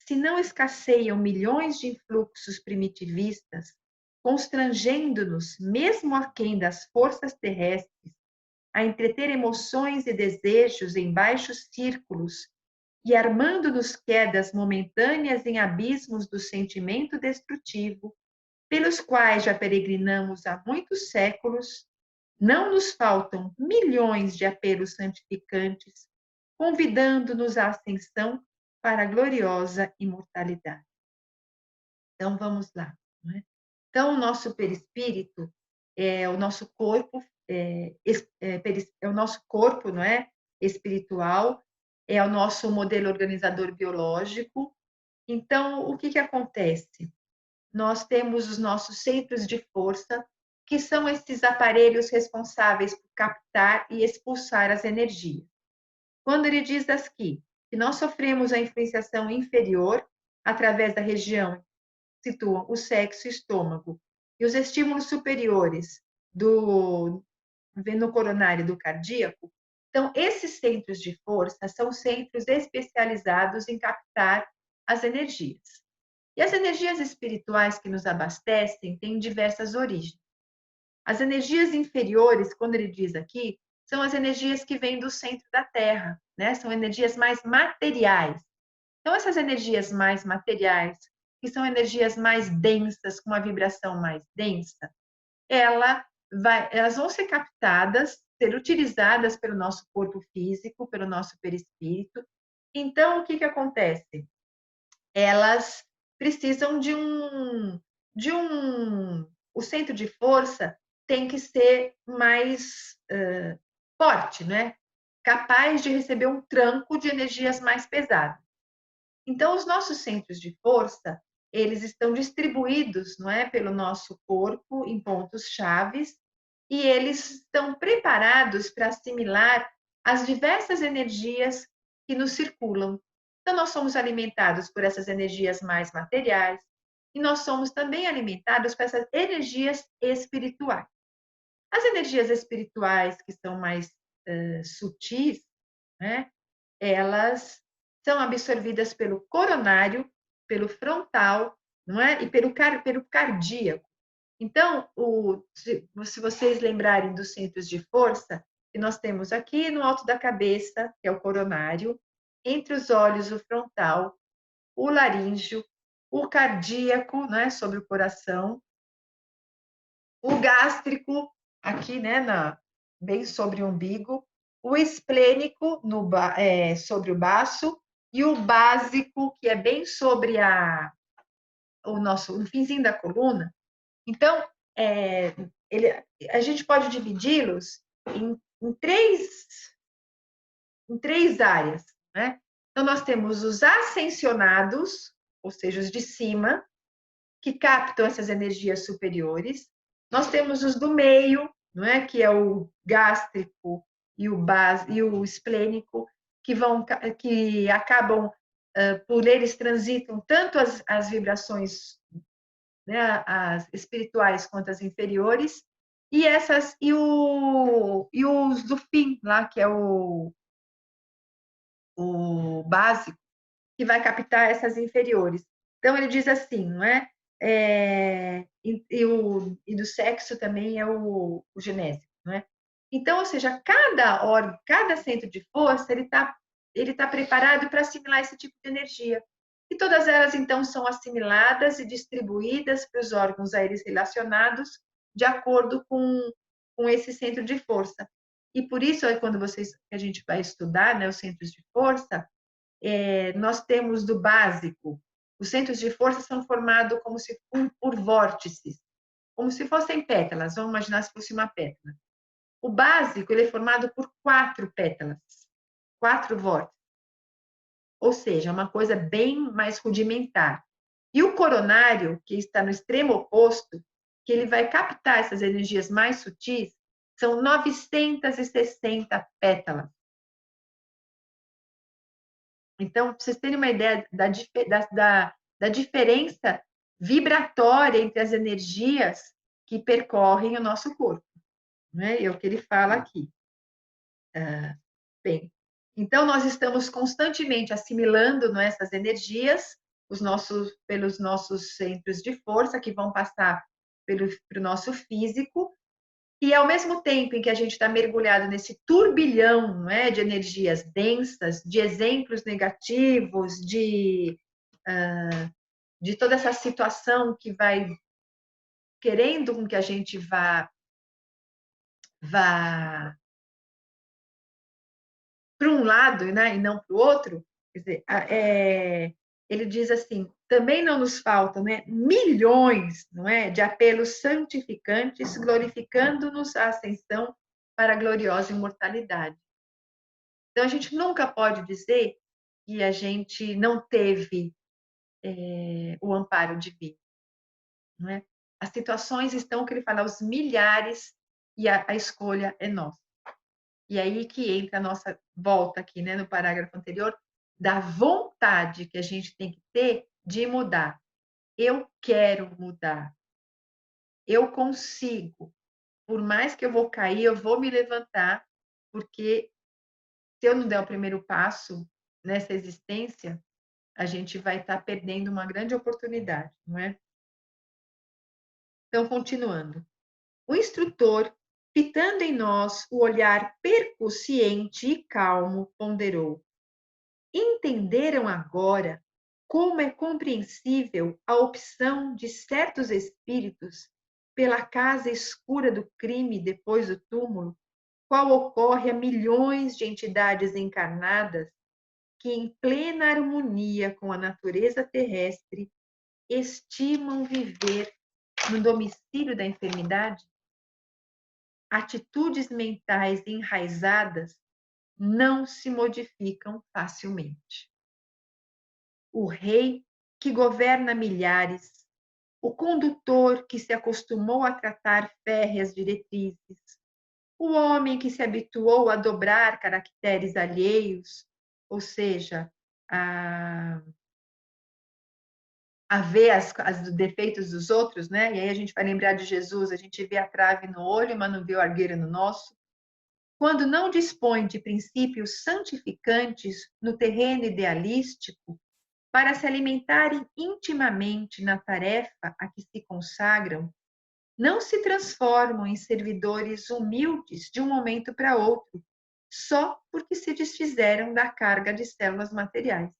Se não escasseiam milhões de influxos primitivistas, constrangendo-nos, mesmo aquém das forças terrestres, a entreter emoções e desejos em baixos círculos e armando-nos quedas momentâneas em abismos do sentimento destrutivo, pelos quais já peregrinamos há muitos séculos, não nos faltam milhões de apelos santificantes, convidando-nos à ascensão para a gloriosa imortalidade. Então, vamos lá. Não é? Então, o nosso perispírito é o nosso corpo, é o nosso corpo, não é? Espiritual, é o nosso modelo organizador biológico. Então, o que que acontece? Nós temos os nossos centros de força, que são esses aparelhos responsáveis por captar e expulsar as energias. Quando ele diz aqui que nós sofremos a influenciação inferior através da região que situam o sexo e o estômago e os estímulos superiores no coronário do cardíaco, então esses centros de força são centros especializados em captar as energias. E as energias espirituais que nos abastecem têm diversas origens. As energias inferiores, quando ele diz aqui, são as energias que vêm do centro da Terra, né? São energias mais materiais. Então, essas energias mais materiais, que são energias mais densas, com uma vibração mais densa, elas vão ser captadas, ser utilizadas pelo nosso corpo físico, pelo nosso perispírito. Então, o que que acontece? Elas precisam o centro de força tem que ser mais forte, né? Capaz de receber um tranco de energias mais pesadas. Então, os nossos centros de força, eles estão distribuídos, não é, pelo nosso corpo em pontos chaves, e eles estão preparados para assimilar as diversas energias que nos circulam. Então, nós somos alimentados por essas energias mais materiais e nós somos também alimentados por essas energias espirituais. As energias espirituais que são mais sutis, né, elas são absorvidas pelo coronário, pelo frontal, não é? E pelo cardíaco. Então, se vocês lembrarem dos centros de força, que nós temos aqui no alto da cabeça, que é o coronário, entre os olhos, o frontal, o laríngeo, o cardíaco, né, sobre o coração, o gástrico, aqui, né, bem sobre o umbigo, o esplênico sobre o baço, e o básico, que é bem sobre o finzinho da coluna. Então, a gente pode dividi-los em três áreas, né? Então, nós temos os ascensionados, ou seja, os de cima, que captam essas energias superiores. Nós temos os do meio, não é? Que é o gástrico e o esplênico, que acabam, por eles transitam tanto as vibrações, né, as espirituais quanto as inferiores, e os do fim, lá, que é o básico, que vai captar essas inferiores. Então, ele diz assim, não é? E do sexo também é o genésico, não é? Então, ou seja, cada centro de força, ele tá preparado para assimilar esse tipo de energia. E todas elas, então, são assimiladas e distribuídas para os órgãos a eles relacionados de acordo com esse centro de força. E por isso, quando a gente vai estudar, né, os centros de força, nós temos do básico, os centros de força são formados por vórtices, como se fossem pétalas. Vamos imaginar se fosse uma pétala. O básico, ele é formado por 4 pétalas, 4 vórtices. Ou seja, uma coisa bem mais rudimentar. E o coronário, que está no extremo oposto, que ele vai captar essas energias mais sutis, são 960 pétalas. Então, para vocês terem uma ideia da diferença vibratória entre as energias que percorrem o nosso corpo, né? É o que ele fala aqui. Bem, então nós estamos constantemente assimilando, não é, essas energias pelos nossos centros de força que vão passar pelo nosso físico, E ao mesmo tempo em que a gente está mergulhado nesse turbilhão, não é, de energias densas, de exemplos negativos, de toda essa situação que vai querendo com que a gente vá para um lado, né, e não para o outro, quer dizer, ele diz assim, também não nos faltam, né, milhões, não é, de apelos santificantes, glorificando-nos a ascensão para a gloriosa imortalidade. Então, a gente nunca pode dizer que a gente não teve o amparo divino, não é? As situações estão, que ele fala, aos milhares, e a escolha é nossa. E aí que entra a nossa volta aqui, né, no parágrafo anterior, da vontade que a gente tem que ter de mudar. Eu quero mudar. Eu consigo. Por mais que eu vou cair, eu vou me levantar, porque se eu não der o primeiro passo nessa existência, a gente vai estar perdendo uma grande oportunidade, não é? Então, continuando. O instrutor, fitando em nós o olhar percussiente e calmo, ponderou: entenderam agora como é compreensível a opção de certos espíritos pela casa escura do crime depois do túmulo, qual ocorre a milhões de entidades encarnadas que, em plena harmonia com a natureza terrestre, estimam viver no domicílio da enfermidade? Atitudes mentais enraizadas não se modificam facilmente. O rei que governa milhares, o condutor que se acostumou a tratar férreas diretrizes, o homem que se habituou a dobrar caracteres alheios, ou seja, a ver os defeitos dos outros, né? E aí a gente vai lembrar de Jesus, a gente vê a trave no olho, mas não vê o argueiro no nosso. Quando não dispõe de princípios santificantes no terreno idealístico, para se alimentarem intimamente na tarefa a que se consagram, não se transformam em servidores humildes de um momento para outro, só porque se desfizeram da carga de células materiais.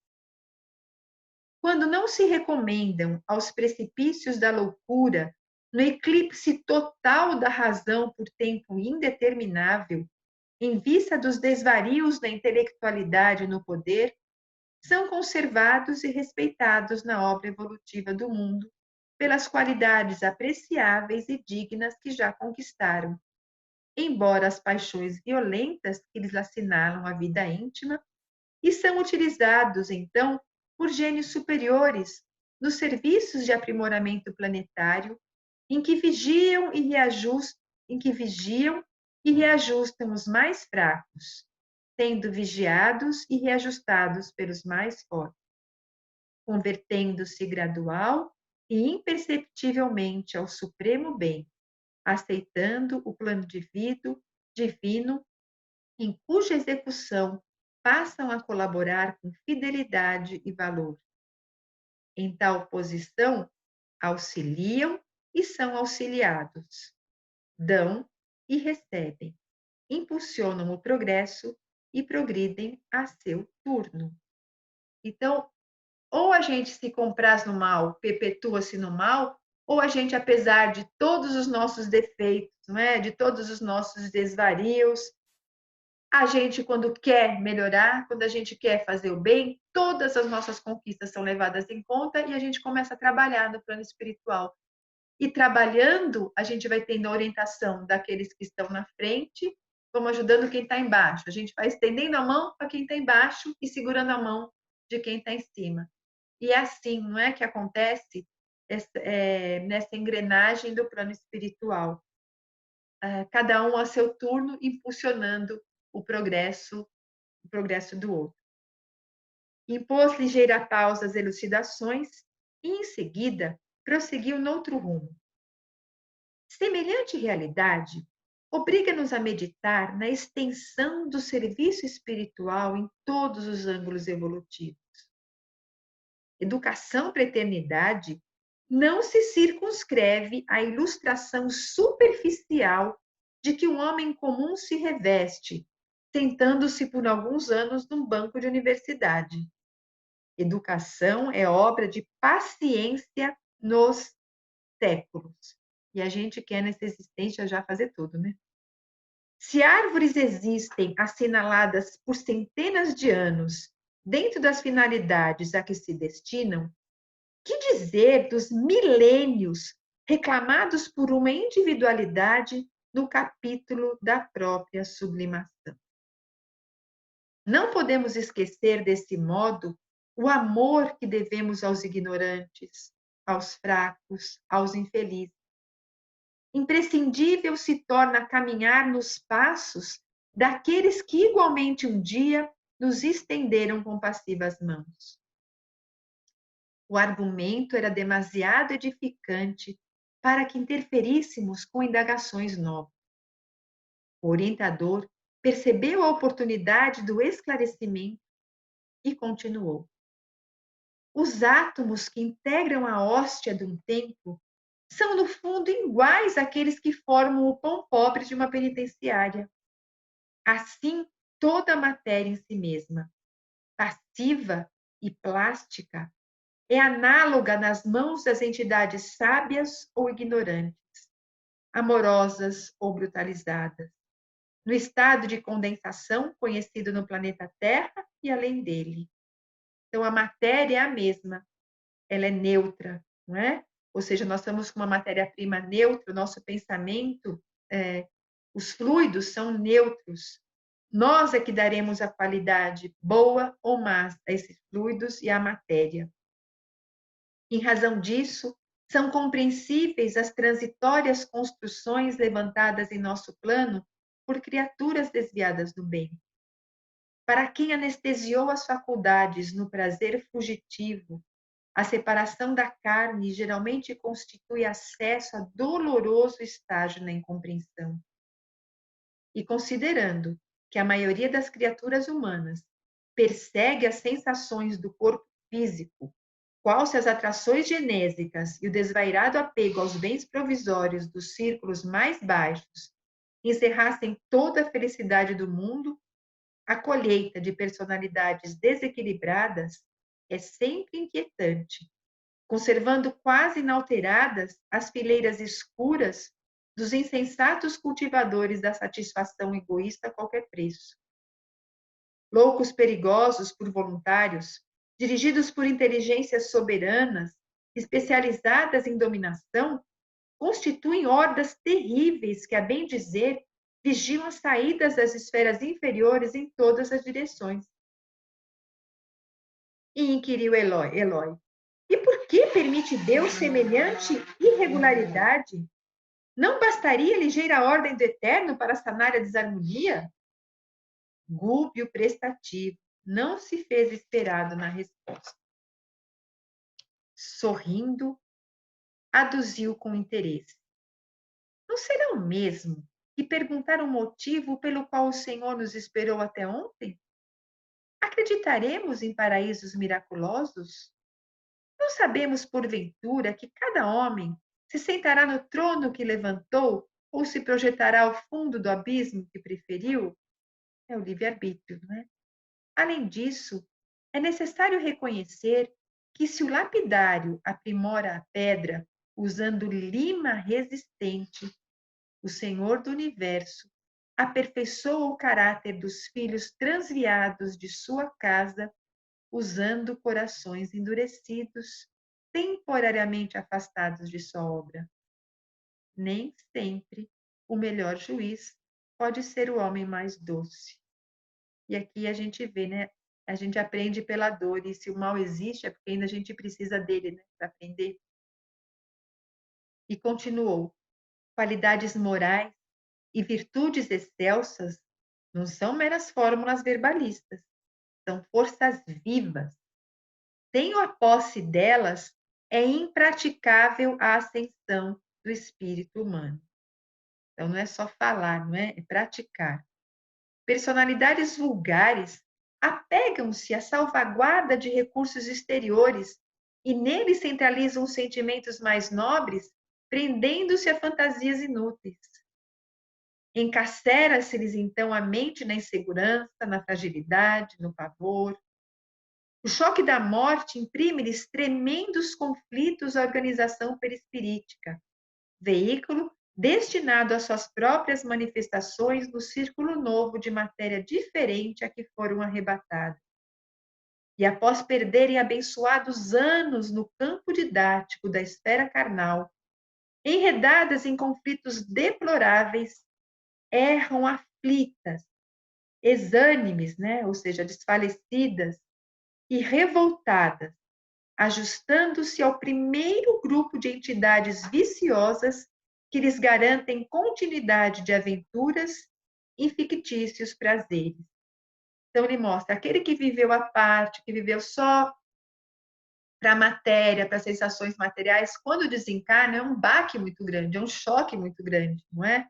Quando não se recomendam aos precipícios da loucura, no eclipse total da razão por tempo indeterminável, em vista dos desvarios da intelectualidade no poder, são conservados e respeitados na obra evolutiva do mundo pelas qualidades apreciáveis e dignas que já conquistaram, embora as paixões violentas que lhes assinalam a vida íntima, e são utilizados, então, por gênios superiores nos serviços de aprimoramento planetário, em que vigiam e reajustam os mais fracos, sendo vigiados e reajustados pelos mais fortes, convertendo-se gradual e imperceptivelmente ao supremo bem, aceitando o plano divino em cuja execução passam a colaborar com fidelidade e valor. Em tal posição, auxiliam e são auxiliados, dão e recebem, impulsionam o progresso e progridem a seu turno. Então, ou a gente se compraz no mal, perpetua-se no mal, ou a gente, apesar de todos os nossos defeitos, não é? De todos os nossos desvarios, a gente, quando quer melhorar, quando a gente quer fazer o bem, todas as nossas conquistas são levadas em conta e a gente começa a trabalhar no plano espiritual. E trabalhando, a gente vai tendo a orientação daqueles que estão na frente, vamos ajudando quem está embaixo. A gente vai estendendo a mão para quem está embaixo e segurando a mão de quem está em cima. E é assim, não é que acontece nessa engrenagem do plano espiritual. Cada um a seu turno, impulsionando o progresso do outro. Impôs ligeira pausa às elucidações e, em seguida, prosseguiu noutro rumo. Semelhante realidade obriga-nos a meditar na extensão do serviço espiritual em todos os ângulos evolutivos. Educação para a eternidade não se circunscreve à ilustração superficial de que um homem comum se reveste, sentando-se por alguns anos num banco de universidade. Educação é obra de paciência nos séculos. E a gente quer nessa existência já fazer tudo, né? Se árvores existem assinaladas por centenas de anos dentro das finalidades a que se destinam, que dizer dos milênios reclamados por uma individualidade no capítulo da própria sublimação? Não podemos esquecer, desse modo, o amor que devemos aos ignorantes, aos fracos, aos infelizes. Imprescindível se torna caminhar nos passos daqueles que igualmente um dia nos estenderam compassivas mãos. O argumento era demasiado edificante para que interferíssemos com indagações novas. O orientador percebeu a oportunidade do esclarecimento e continuou. Os átomos que integram a hóstia de um templo são, no fundo, iguais àqueles que formam o pão pobre de uma penitenciária. Assim, toda a matéria em si mesma, passiva e plástica, é análoga nas mãos das entidades sábias ou ignorantes, amorosas ou brutalizadas, no estado de condensação conhecido no planeta Terra e além dele. Então, a matéria é a mesma, ela é neutra, não é? Ou seja, nós estamos com uma matéria-prima neutra, o nosso pensamento, os fluidos são neutros. Nós é que daremos a qualidade boa ou má a esses fluidos e à matéria. Em razão disso, são compreensíveis as transitórias construções levantadas em nosso plano por criaturas desviadas do bem. Para quem anestesiou as faculdades no prazer fugitivo, a separação da carne geralmente constitui acesso a doloroso estágio na incompreensão. E considerando que a maioria das criaturas humanas persegue as sensações do corpo físico, qual se as atrações genésicas e o desvairado apego aos bens provisórios dos círculos mais baixos encerrassem toda a felicidade do mundo, a colheita de personalidades desequilibradas é sempre inquietante, conservando quase inalteradas as fileiras escuras dos insensatos cultivadores da satisfação egoísta a qualquer preço. Loucos perigosos por voluntários, dirigidos por inteligências soberanas, especializadas em dominação, constituem hordas terríveis que, a bem dizer, vigiam as saídas das esferas inferiores em todas as direções. E inquiriu Eloi, e por que permite Deus semelhante irregularidade? Não bastaria ligeira ordem do Eterno para sanar a desarmonia? Gúbio prestativo não se fez esperado na resposta. Sorrindo, aduziu com interesse. Não será o mesmo que perguntar o motivo pelo qual o Senhor nos esperou até ontem? Acreditaremos em paraísos miraculosos? Não sabemos, porventura, que cada homem se sentará no trono que levantou ou se projetará ao fundo do abismo que preferiu? É o livre-arbítrio, não é? Além disso, é necessário reconhecer que se o lapidário aprimora a pedra usando lima resistente, o Senhor do Universo aperfeiçoa o caráter dos filhos transviados de sua casa, usando corações endurecidos, temporariamente afastados de sua obra. Nem sempre o melhor juiz pode ser o homem mais doce. E aqui a gente vê, né? A gente aprende pela dor, e se o mal existe é porque ainda a gente precisa dele, né, para aprender. E continuou: qualidades morais e virtudes excelsas não são meras fórmulas verbalistas, são forças vivas. Sem a posse delas, é impraticável a ascensão do espírito humano. Então, não é só falar, não é? É praticar. Personalidades vulgares apegam-se à salvaguarda de recursos exteriores e neles centralizam os sentimentos mais nobres, prendendo-se a fantasias inúteis. Encarcera-se-lhes então a mente na insegurança, na fragilidade, no pavor. O choque da morte imprime-lhes tremendos conflitos à organização perispirítica, veículo destinado às suas próprias manifestações no círculo novo de matéria diferente a que foram arrebatadas. E após perderem abençoados anos no campo didático da esfera carnal, enredadas em conflitos deploráveis, erram aflitas, exânimes, né? Ou seja, desfalecidas e revoltadas, ajustando-se ao primeiro grupo de entidades viciosas que lhes garantem continuidade de aventuras e fictícios prazeres. Então, ele mostra aquele que viveu à parte, que viveu só para a matéria, para as sensações materiais, quando desencarna, é um baque muito grande, é um choque muito grande, não é?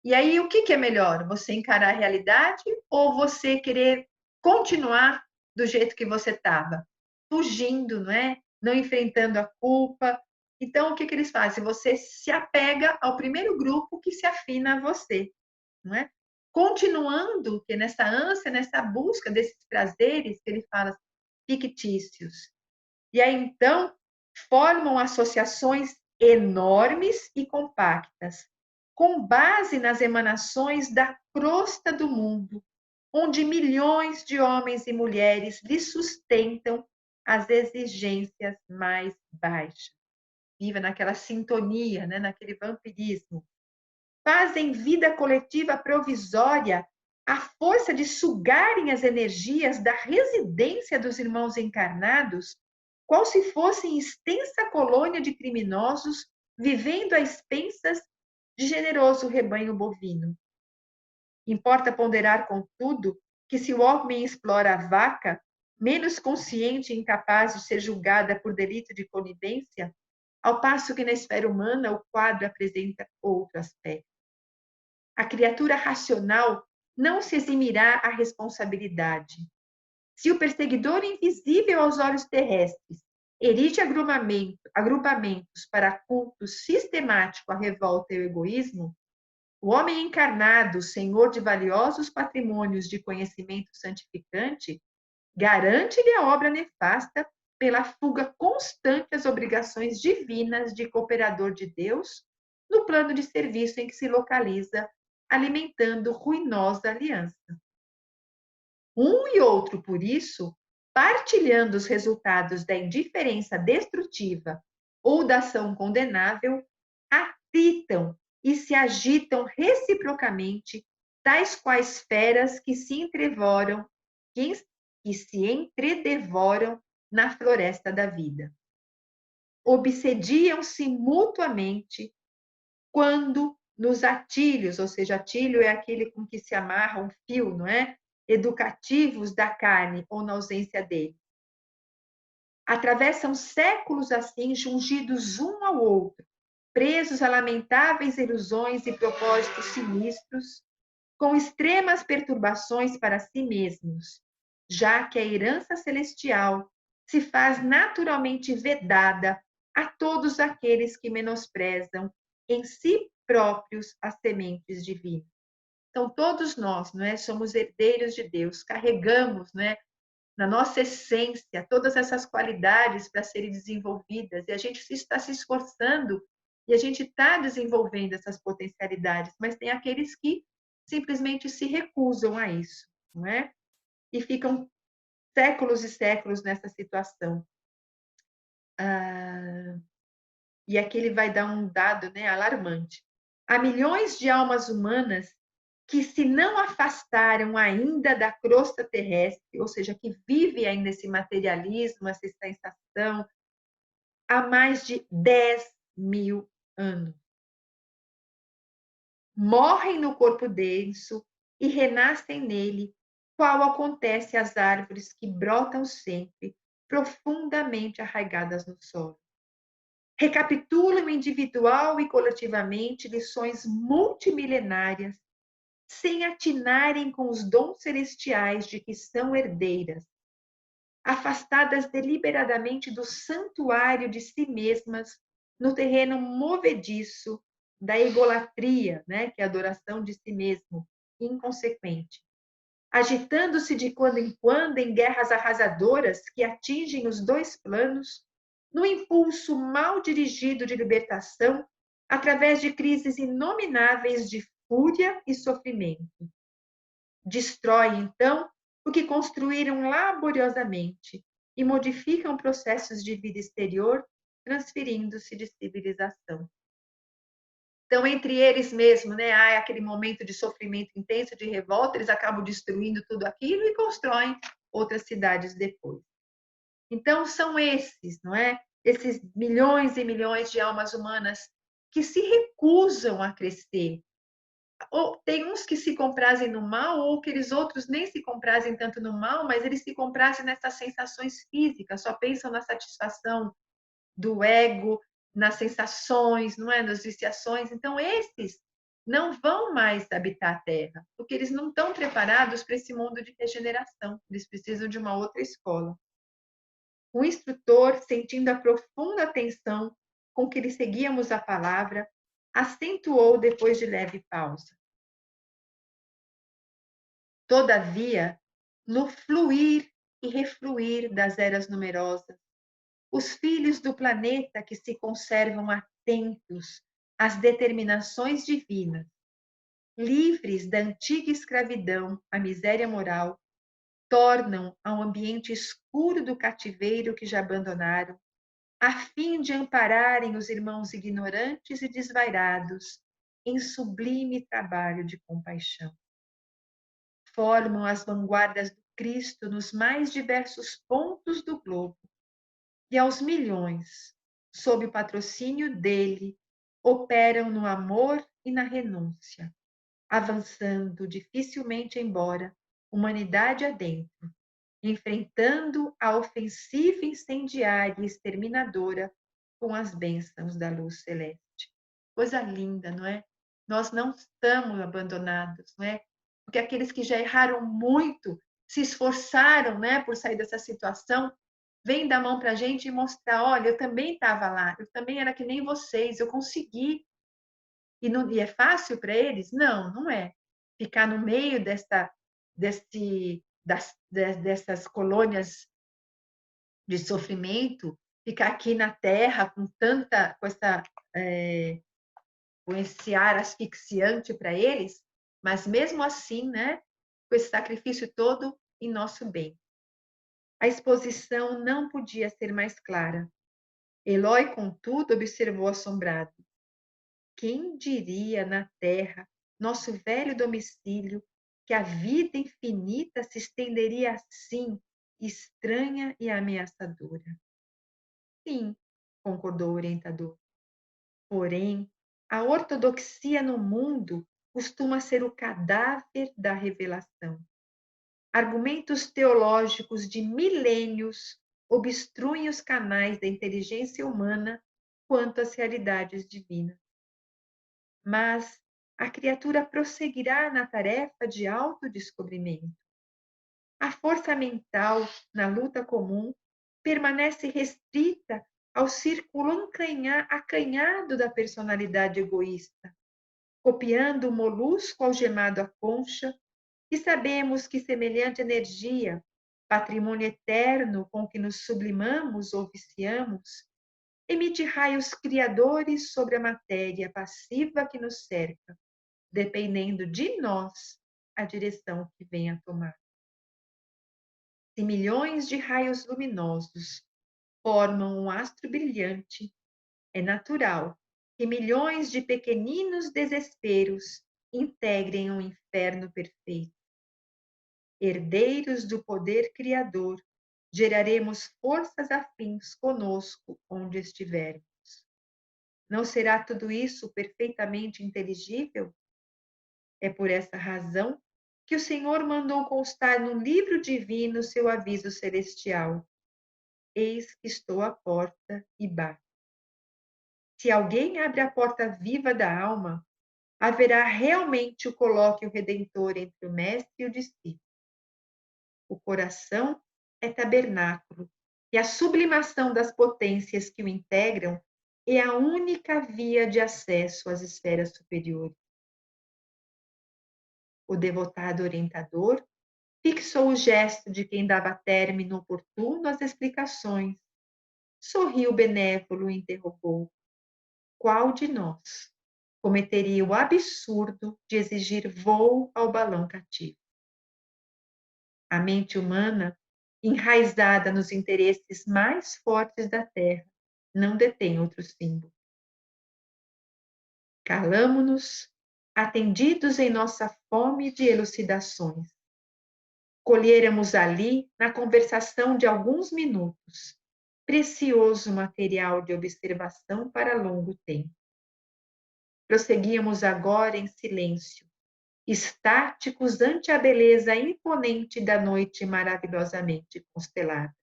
E aí, o que é melhor? Você encarar a realidade ou você querer continuar do jeito que você estava? Fugindo, não é? Não enfrentando a culpa. Então, o que eles fazem? Você se apega ao primeiro grupo que se afina a você, não é? Continuando que nessa ânsia, nessa busca desses prazeres que ele fala fictícios. E aí, então, formam associações enormes e compactas, com base nas emanações da crosta do mundo, onde milhões de homens e mulheres lhe sustentam as exigências mais baixas. Viva naquela sintonia, né, naquele vampirismo. Fazem vida coletiva provisória à força de sugarem as energias da residência dos irmãos encarnados, qual se fossem extensa colônia de criminosos vivendo a expensas de generoso rebanho bovino. Importa ponderar, contudo, que se o homem explora a vaca, menos consciente e incapaz de ser julgada por delito de conivência, ao passo que na esfera humana o quadro apresenta outro aspecto. A criatura racional não se eximirá à responsabilidade. Se o perseguidor invisível aos olhos terrestres erige agrupamentos para culto sistemático à revolta e ao egoísmo, o homem encarnado, senhor de valiosos patrimônios de conhecimento santificante, garante-lhe a obra nefasta pela fuga constante às obrigações divinas de cooperador de Deus no plano de serviço em que se localiza, alimentando ruinosa aliança. Um e outro, por isso, partilhando os resultados da indiferença destrutiva ou da ação condenável, atritam e se agitam reciprocamente, tais quais feras que se entrevoram, que se entredevoram na floresta da vida. Obsediam-se mutuamente quando nos atilhos, ou seja, atilho é aquele com que se amarra um fio, não é? Educativos da carne ou na ausência dele. Atravessam séculos assim, jungidos um ao outro, presos a lamentáveis ilusões e propósitos sinistros, com extremas perturbações para si mesmos, já que a herança celestial se faz naturalmente vedada a todos aqueles que menosprezam em si próprios as sementes divinas. Então, todos nós, não é, somos herdeiros de Deus, carregamos, não é, na nossa essência todas essas qualidades para serem desenvolvidas, e a gente está se esforçando e a gente está desenvolvendo essas potencialidades, mas tem aqueles que simplesmente se recusam a isso, não é? E ficam séculos e séculos nessa situação. E aqui ele vai dar um dado, né, alarmante. Há milhões de almas humanas que se não afastaram ainda da crosta terrestre, ou seja, que vive ainda esse materialismo, essa sensação, há mais de 10.000 anos. Morrem no corpo denso e renascem nele, qual acontece às árvores que brotam sempre, profundamente arraigadas no solo. Recapitulam individual e coletivamente lições multimilenárias, sem atinarem com os dons celestiais de que são herdeiras, afastadas deliberadamente do santuário de si mesmas, no terreno movediço da egolatria, né, que é a adoração de si mesmo, inconsequente, agitando-se de quando em guerras arrasadoras que atingem os dois planos, no impulso mal dirigido de libertação, através de crises inomináveis de fúria e sofrimento. Destrói, então, o que construíram laboriosamente e modificam processos de vida exterior, transferindo-se de civilização. Então, entre eles mesmo, né, há aquele momento de sofrimento intenso, de revolta, eles acabam destruindo tudo aquilo e constroem outras cidades depois. Então, são esses, não é? Esses milhões e milhões de almas humanas que se recusam a crescer. Ou tem uns que se comprazem no mal, ou aqueles outros nem se comprazem tanto no mal, mas eles se comprazem nessas sensações físicas, só pensam na satisfação do ego, nas sensações, não é? Nas viciações. Então, esses não vão mais habitar a Terra, porque eles não estão preparados para esse mundo de regeneração. Eles precisam de uma outra escola. O instrutor, sentindo a profunda atenção com que lhe seguíamos a palavra, acentuou depois de leve pausa. Todavia, no fluir e refluir das eras numerosas, os filhos do planeta que se conservam atentos às determinações divinas, livres da antiga escravidão à miséria moral, tornam ao ambiente escuro do cativeiro que já abandonaram, a fim de ampararem os irmãos ignorantes e desvairados em sublime trabalho de compaixão. Formam as vanguardas do Cristo nos mais diversos pontos do globo, e aos milhões, sob o patrocínio dele, operam no amor e na renúncia, avançando dificilmente embora, humanidade adentro, enfrentando a ofensiva incendiária e exterminadora com as bênçãos da luz celeste. Coisa linda, não é? Nós não estamos abandonados, não é? Porque aqueles que já erraram muito, se esforçaram, né, por sair dessa situação, vem dar a mão para a gente e mostrar, olha, eu também estava lá, eu também era que nem vocês, eu consegui. E é fácil para eles? Não, não é. Ficar no meio dessas colônias de sofrimento, ficar aqui na Terra com esse ar asfixiante para eles, mas mesmo assim, né, com esse sacrifício todo em nosso bem. A exposição não podia ser mais clara. Eloy, contudo, observou assombrado. Quem diria na terra, nosso velho domicílio, que a vida infinita se estenderia assim, estranha e ameaçadora? Sim, concordou o orientador. Porém, a ortodoxia no mundo costuma ser o cadáver da revelação. Argumentos teológicos de milênios obstruem os canais da inteligência humana quanto às realidades divinas. Mas a criatura prosseguirá na tarefa de autodescobrimento. A força mental, na luta comum, permanece restrita ao círculo acanhado da personalidade egoísta, copiando o molusco algemado à concha, e sabemos que semelhante energia, patrimônio eterno com que nos sublimamos ou viciamos, emite raios criadores sobre a matéria passiva que nos cerca, dependendo de nós a direção que venha a tomar. Se milhões de raios luminosos formam um astro brilhante, é natural que milhões de pequeninos desesperos integrem um inferno perfeito. Herdeiros do poder criador, geraremos forças afins conosco onde estivermos. Não será tudo isso perfeitamente inteligível? É por essa razão que o Senhor mandou constar no livro divino seu aviso celestial. Eis que estou à porta e bato. Se alguém abre a porta viva da alma, haverá realmente o colóquio redentor entre o mestre e o discípulo. O coração é tabernáculo, e a sublimação das potências que o integram é a única via de acesso às esferas superiores. O devotado orientador fixou o gesto de quem dava término oportuno às explicações. Sorriu benévolo e interrogou: qual de nós cometeria o absurdo de exigir voo ao balão cativo? A mente humana, enraizada nos interesses mais fortes da Terra, não detém outro símbolo. Calamo-nos, atendidos em nossa fome de elucidações. Colhéramos ali, na conversação de alguns minutos, precioso material de observação para longo tempo. Prosseguíamos agora em silêncio, estáticos ante a beleza imponente da noite maravilhosamente constelada.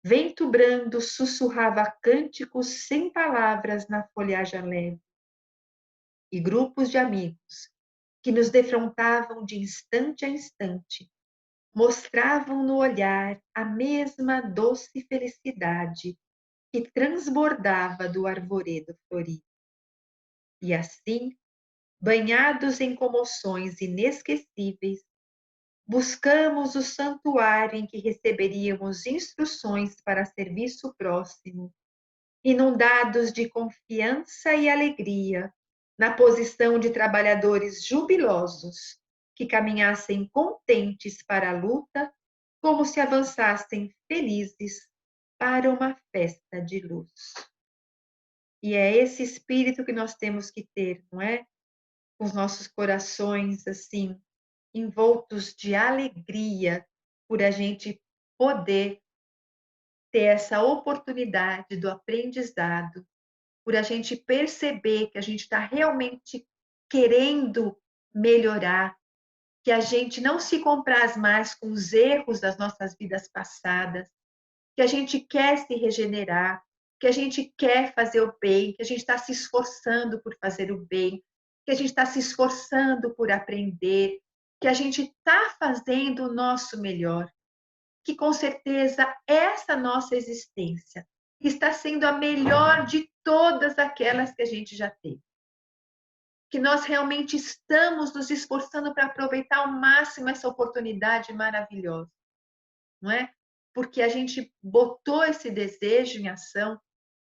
Vento brando sussurrava cânticos sem palavras na folhagem leve, e grupos de amigos, que nos defrontavam de instante a instante, mostravam no olhar a mesma doce felicidade que transbordava do arvoredo florido. E assim, banhados em comoções inesquecíveis, buscamos o santuário em que receberíamos instruções para serviço próximo, inundados de confiança e alegria, na posição de trabalhadores jubilosos, que caminhassem contentes para a luta, como se avançassem felizes para uma festa de luz. E é esse espírito que nós temos que ter, não é? Os nossos corações, assim, envoltos de alegria por a gente poder ter essa oportunidade do aprendizado, por a gente perceber que a gente está realmente querendo melhorar, que a gente não se compraz mais com os erros das nossas vidas passadas, que a gente quer se regenerar, que a gente quer fazer o bem, que a gente está se esforçando por fazer o bem, que a gente está se esforçando por aprender, que a gente está fazendo o nosso melhor, que com certeza essa nossa existência está sendo a melhor de todas aquelas que a gente já teve. Que nós realmente estamos nos esforçando para aproveitar ao máximo essa oportunidade maravilhosa, não é? Porque a gente botou esse desejo em ação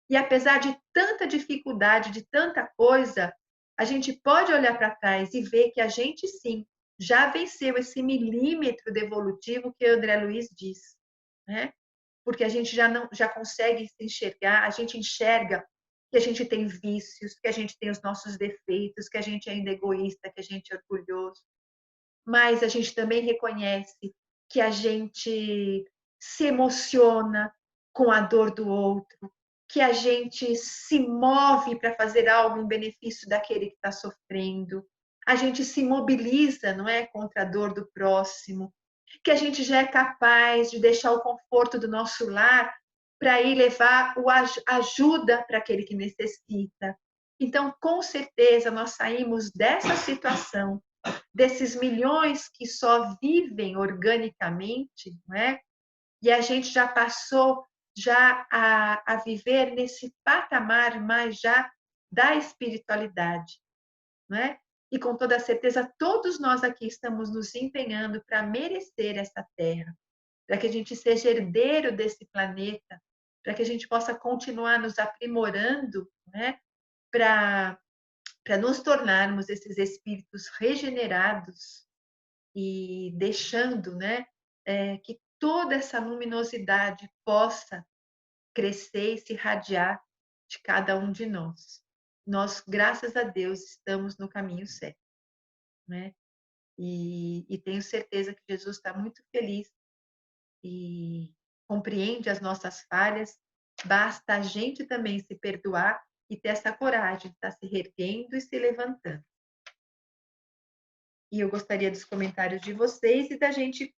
e apesar de tanta dificuldade, de tanta coisa, a gente pode olhar para trás e ver que a gente sim já venceu esse milímetro devolutivo que o André Luiz diz, né? Porque a gente já consegue se enxergar, a gente enxerga que a gente tem vícios, que a gente tem os nossos defeitos, que a gente ainda é egoísta, que a gente é orgulhoso. Mas a gente também reconhece que a gente se emociona com a dor do outro, que a gente se move para fazer algo em benefício daquele que está sofrendo, a gente se mobiliza, não é, contra a dor do próximo, que a gente já é capaz de deixar o conforto do nosso lar para ir levar ajuda para aquele que necessita. Então, com certeza, nós saímos dessa situação, desses milhões que só vivem organicamente, não é? E a gente já passou a viver nesse patamar mais já da espiritualidade, não é? E com toda certeza todos nós aqui estamos nos empenhando para merecer essa terra, para que a gente seja herdeiro desse planeta, para que a gente possa continuar nos aprimorando, né? Para nos tornarmos esses espíritos regenerados e deixando, né? Que toda essa luminosidade possa crescer e se irradiar de cada um de nós. Nós, graças a Deus, estamos no caminho certo, né? E tenho certeza que Jesus está muito feliz e compreende as nossas falhas. Basta a gente também se perdoar e ter essa coragem de estar se reerguendo e se levantando. E eu gostaria dos comentários de vocês e da gente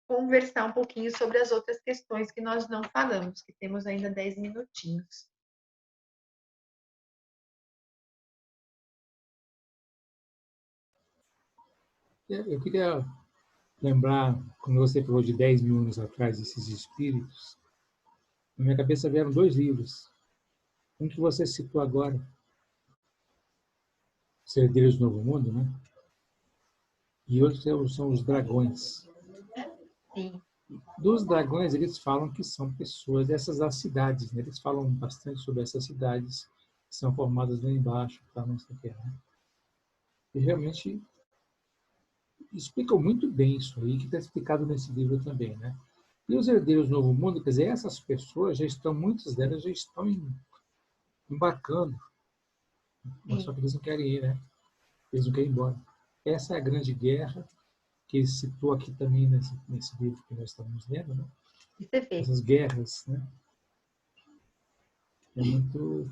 conversar um pouquinho sobre as outras questões que nós não falamos, que temos ainda 10 minutinhos. Eu queria lembrar, quando você falou de 10 mil anos atrás, esses espíritos, na minha cabeça vieram dois livros. Um que você citou agora, os herdeiros do Novo Mundo, né? E outros são os dragões. Sim. Dos dragões, eles falam que são pessoas dessas das cidades, né? Eles falam bastante sobre essas cidades que são formadas lá embaixo, tá, não sei o que, né? E realmente explicam muito bem isso aí, que está explicado nesse livro também, né? E os herdeiros do Novo Mundo, quer dizer, essas pessoas já estão, muitas delas já estão embarcando, mas só que eles não querem ir, né? Eles não querem ir embora. Essa é a grande guerra que ele citou aqui também nesse livro que nós estamos lendo, né? E você vê, Essas guerras, né? É muito...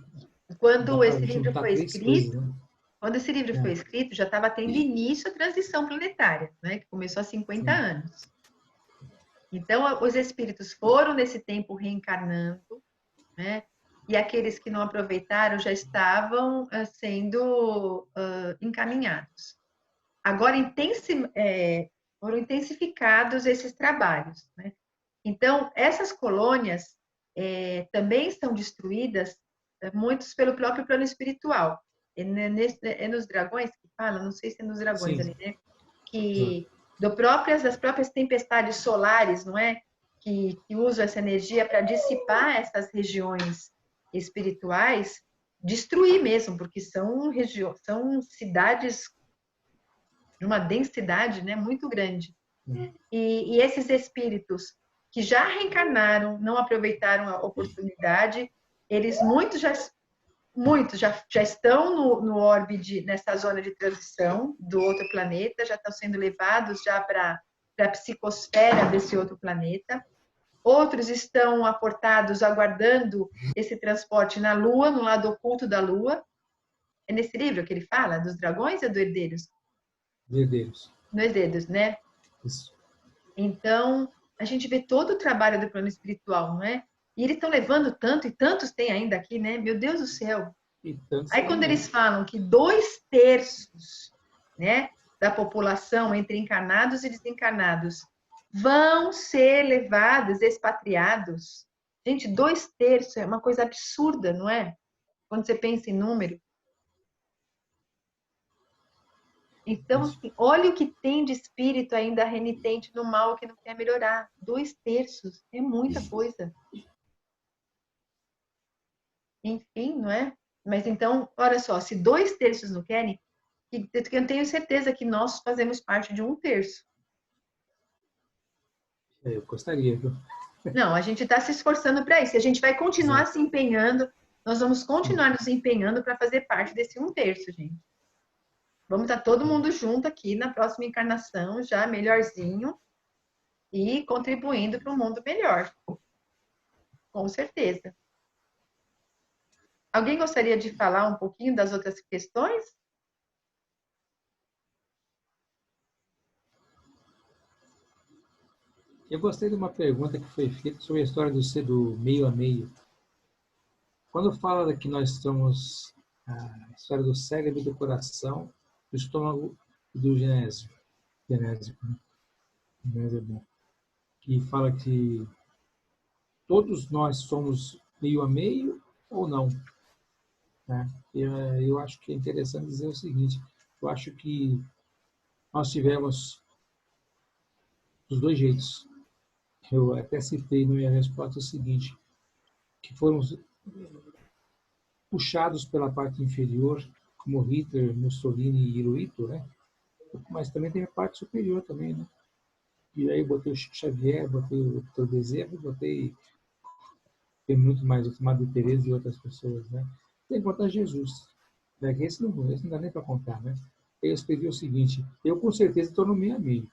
Dá quando para esse livro juntar foi três coisas, escrito, né? quando esse livro foi escrito, já estava tendo início a transição planetária, né? Que começou há 50 Sim. anos. Então, os espíritos foram nesse tempo reencarnando, né? E aqueles que não aproveitaram já estavam sendo encaminhados. Agora, foram intensificados esses trabalhos, né? Então, essas colônias também são destruídas, muitos pelo próprio plano espiritual. É nos dragões que fala, não sei se é nos dragões Sim. ali, né? Que das próprias tempestades solares, não é? Que usam essa energia para dissipar essas regiões espirituais, destruir mesmo, porque são cidades de uma densidade, né, muito grande. E esses espíritos que já reencarnaram, não aproveitaram a oportunidade, eles muitos já estão no orbe, nessa zona de transição do outro planeta, já estão sendo levados já para a psicosfera desse outro planeta. Outros estão aportados, aguardando esse transporte na Lua, no lado oculto da Lua. É nesse livro que ele fala, dos dragões ou do herdeiros? Herdeiros. No herdeiros, né? Isso. Então, a gente vê todo o trabalho do plano espiritual, não é? E eles estão levando tanto, e tantos tem ainda aqui, né? Meu Deus do céu. Aí, quando eles falam que 2/3, né, da população, entre encarnados e desencarnados, vão ser levados, expatriados. Gente, 2/3 é uma coisa absurda, não é? Quando você pensa em número. Então, assim, olha o que tem de espírito ainda renitente no mal que não quer melhorar. 2/3 é muita coisa. Enfim, não é? Mas então, olha só, se 2/3 não querem, eu tenho certeza que nós fazemos parte de 1/3. Eu gostaria, viu? Não, a gente está se esforçando para isso. A gente vai continuar se empenhando, nós vamos continuar nos empenhando para fazer parte desse 1/3, gente. Vamos estar todo mundo junto aqui na próxima encarnação, já melhorzinho, e contribuindo para um mundo melhor. Com certeza. Alguém gostaria de falar um pouquinho das outras questões? Eu gostei de uma pergunta que foi feita sobre a história do ser do meio a meio. Quando fala que nós somos a história do cérebro e do coração, do estômago e do genésico, né? Genésio é bom. Que fala que todos nós somos meio a meio ou não. Né? Eu acho que é interessante dizer o seguinte, eu acho que nós tivemos dos dois jeitos. Eu até citei na minha resposta o seguinte, que foram puxados pela parte inferior, como Hitler, Mussolini e Hirohito, né? Mas também tem a parte superior também, né? E aí botei o Chico Xavier, botei o Dr. Bezerra, tem muito mais, o Madre Teresa e outras pessoas, né? Tem que contar Jesus. Né? Esse não dá nem para contar, né? Eu escrevi o seguinte, eu com certeza estou no meio a meio.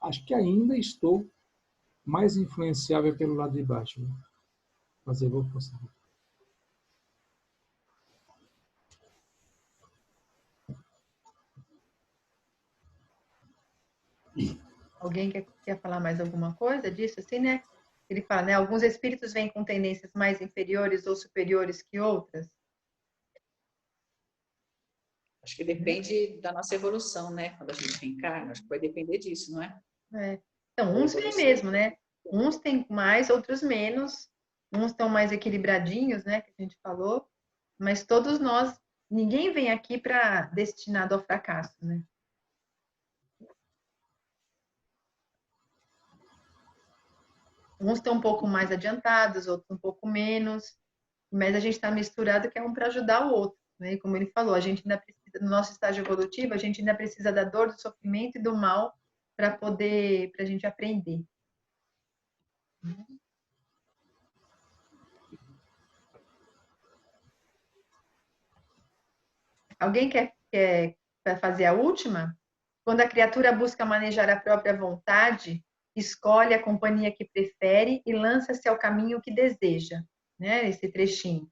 Acho que ainda estou mais influenciável pelo lado de baixo. Né? Mas eu vou conseguir. Alguém quer falar mais alguma coisa disso? Assim, né? Ele fala, né? Alguns espíritos vêm com tendências mais inferiores ou superiores que outras. Acho que depende da nossa evolução, né? Quando a gente reencarna, acho que vai depender disso, não é? Então, uns vêm mesmo, né? Uns têm mais, outros menos. uns estão mais equilibradinhos, né, que a gente falou, mas todos nós, ninguém vem aqui para destinado ao fracasso, né? Uns estão um pouco mais adiantados, outros um pouco menos, mas a gente está misturado que é um para ajudar o outro, né? E como ele falou, a gente ainda precisa, no nosso estágio evolutivo, a gente ainda precisa da dor, do sofrimento e do mal para a gente aprender. Alguém quer fazer a última? Quando a criatura busca manejar a própria vontade, escolhe a companhia que prefere e lança-se ao caminho que deseja, né? Esse trechinho.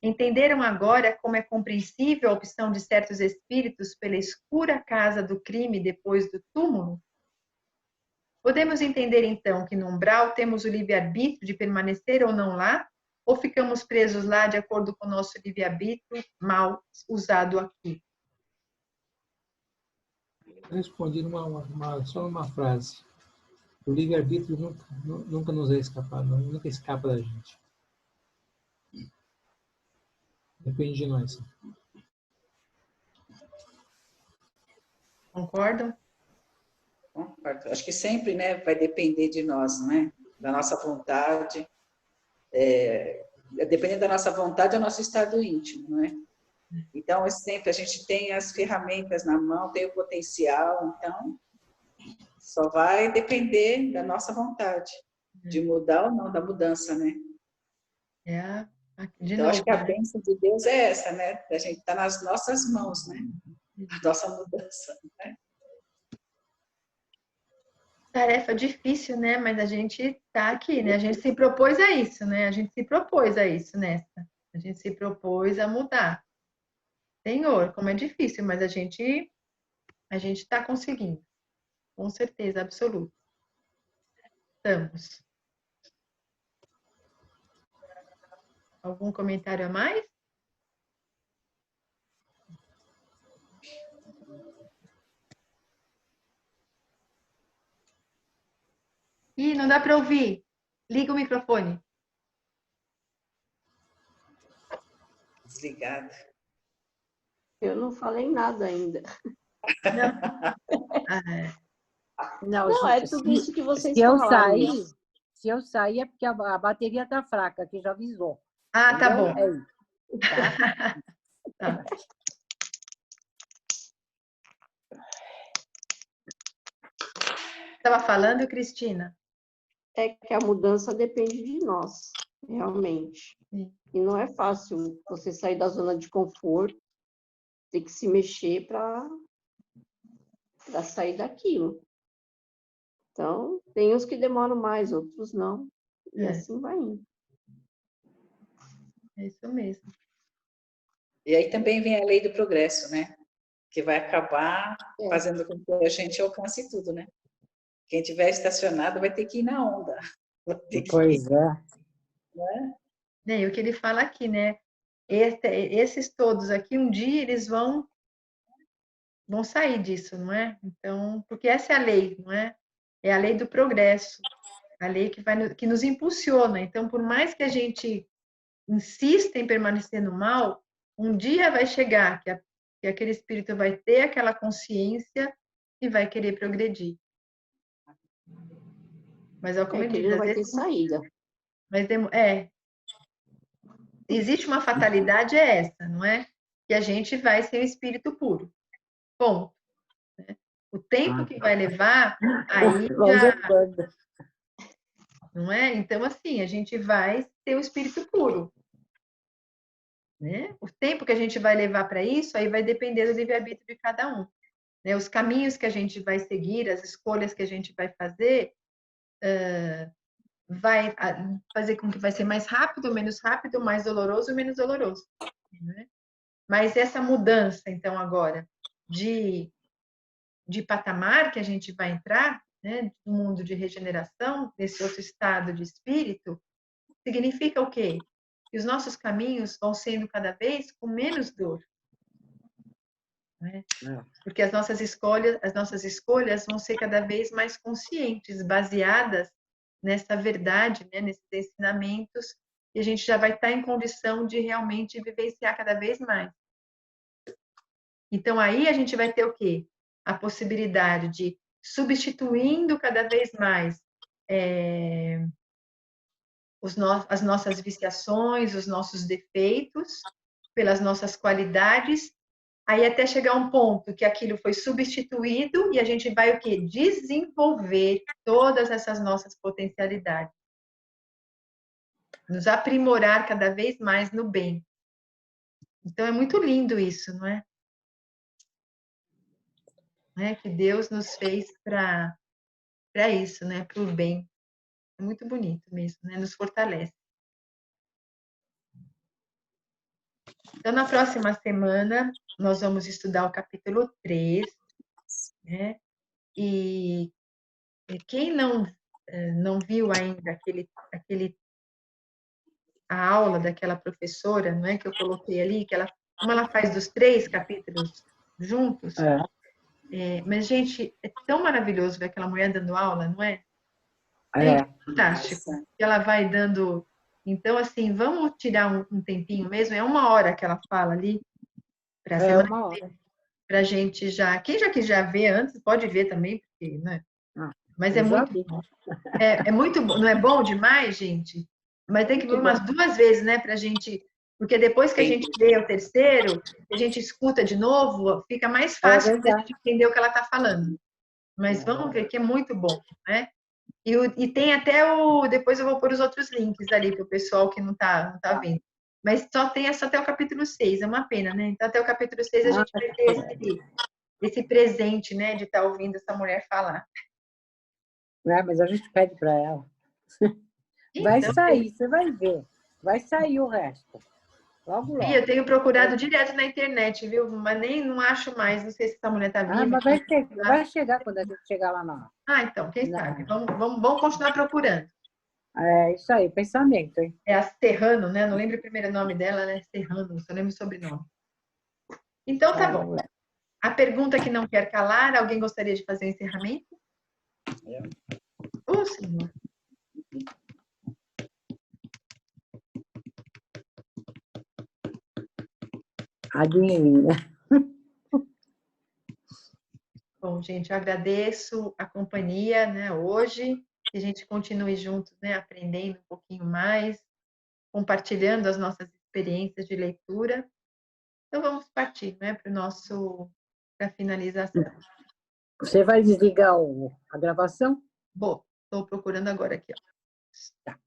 Entenderam agora como é compreensível a opção de certos espíritos pela escura casa do crime depois do túmulo? Podemos entender então que no umbral temos o livre-arbítrio de permanecer ou não lá, ou ficamos presos lá de acordo com o nosso livre-arbítrio mal usado aqui? Respondi só numa frase. O livre-arbítrio nunca nos é escapado, nunca escapa da gente. Depende de nós. Concordam? Concordo. Acho que sempre, né, vai depender de nós, não é? Da nossa vontade. Dependendo da nossa vontade, é o nosso estado íntimo, não é? Então, sempre a gente tem as ferramentas na mão, tem o potencial, então só vai depender da nossa vontade, de mudar ou não, da mudança, né? Então, acho que a bênção de Deus é essa, né? A gente está nas nossas mãos, né? A nossa mudança, né? Tarefa difícil, né? Mas a gente está aqui, né? A gente se propôs a isso, né? A gente se propôs a isso nessa. A gente se propôs a mudar. Senhor, como é difícil, mas a gente está conseguindo. Com certeza absoluta. Estamos. Algum comentário a mais? Ih, não dá para ouvir. Liga o microfone. Desligado. Eu não falei nada ainda. Não, É tudo isso que vocês falaram. Se eu sair é porque a bateria está fraca, que já avisou. Ah, tá bom. É isso. Tá. Estava falando, Cristina? É que a mudança depende de nós, realmente. Sim. E não é fácil você sair da zona de conforto, ter que se mexer para sair daquilo. Então, tem uns que demoram mais, outros não. E assim vai indo. É isso mesmo. E aí também vem a lei do progresso, né? Que vai acabar fazendo com que a gente alcance tudo, né? Quem tiver estacionado vai ter que ir na onda. Pois é. Né? E o que ele fala aqui, né? Esses todos aqui, um dia eles vão sair disso, não é? Então, porque essa é a lei, não é? É a lei do progresso, a lei que nos impulsiona. Então, por mais que a gente insista em permanecer no mal, um dia vai chegar que aquele espírito vai ter aquela consciência e vai querer progredir. Mas como ele diz, não vai ter saída. Mas existe uma fatalidade, é essa, não é? Que a gente vai ser um espírito puro. Ponto. Né? O tempo que vai levar, aí já... Não é? Então, assim, a gente vai ter um espírito puro. Né? O tempo que a gente vai levar para isso, aí vai depender do livre-arbítrio de cada um. Né? Os caminhos que a gente vai seguir, as escolhas que a gente vai fazer, vai fazer com que vai ser mais rápido, mais doloroso, menos doloroso. Né? Mas essa mudança, então, agora, de patamar que a gente vai entrar, né, no mundo de regeneração, nesse outro estado de espírito, significa o quê? Que os nossos caminhos vão sendo cada vez com menos dor. Né? Porque as nossas escolhas vão ser cada vez mais conscientes, baseadas nessa verdade, né, nesses ensinamentos, e a gente já vai estar em condição de realmente vivenciar cada vez mais. Então, aí a gente vai ter o quê? A possibilidade de, substituindo cada vez mais as nossas viciações, os nossos defeitos, pelas nossas qualidades, aí até chegar um ponto que aquilo foi substituído e a gente vai o quê? Desenvolver todas essas nossas potencialidades. Nos aprimorar cada vez mais no bem. Então, é muito lindo isso, não é? Que Deus nos fez para isso, né? Para o bem. É muito bonito mesmo, né? Nos fortalece. Então, na próxima semana, nós vamos estudar o capítulo 3, né? E quem não viu ainda a aula daquela professora, não é, que eu coloquei ali, como ela faz dos 3 capítulos juntos, mas, gente, é tão maravilhoso ver aquela mulher dando aula, não é? É fantástico. Ela vai dando... Então, assim, vamos tirar um tempinho mesmo, é 1 hora que ela fala ali, para a semana, 1 hora. para a gente já... Quem já quiser ver antes, pode ver também, porque, né? Mas é muito bom. É muito bom. Não é bom demais, gente? Mas tem que ver umas 2 vezes, né, para a gente... Porque depois que a gente lê o terceiro, a gente escuta de novo, fica mais fácil de entender o que ela está falando. Mas vamos ver, que é muito bom, né? E tem até depois eu vou pôr os outros links ali para o pessoal que não tá vendo. Mas só tem até o capítulo 6, é uma pena, né? Então, até o capítulo 6 a gente vai ter esse presente, né, de estar ouvindo essa mulher falar. Mas a gente pede para ela. Vai sair, você vai ver. Vai sair o resto. Logo, logo. Eu tenho procurado direto na internet, viu? Mas não acho mais. Não sei se essa mulher está viva. Mas vai chegar quando a gente chegar lá na... Então, quem sabe? Vamos continuar procurando. É isso aí, pensamento, hein? É a Serrano, né? Não lembro o primeiro nome dela, né? Serrano, só lembro o sobrenome. Então, tá bom. A pergunta que não quer calar, alguém gostaria de fazer o encerramento? Senhor. Adivinha. Bom, gente, eu agradeço a companhia, né, hoje, que a gente continue juntos, né, aprendendo um pouquinho mais, compartilhando as nossas experiências de leitura. Então, vamos partir, né, para a finalização. Você vai desligar a gravação? Bom, estou procurando agora aqui, ó. Tá.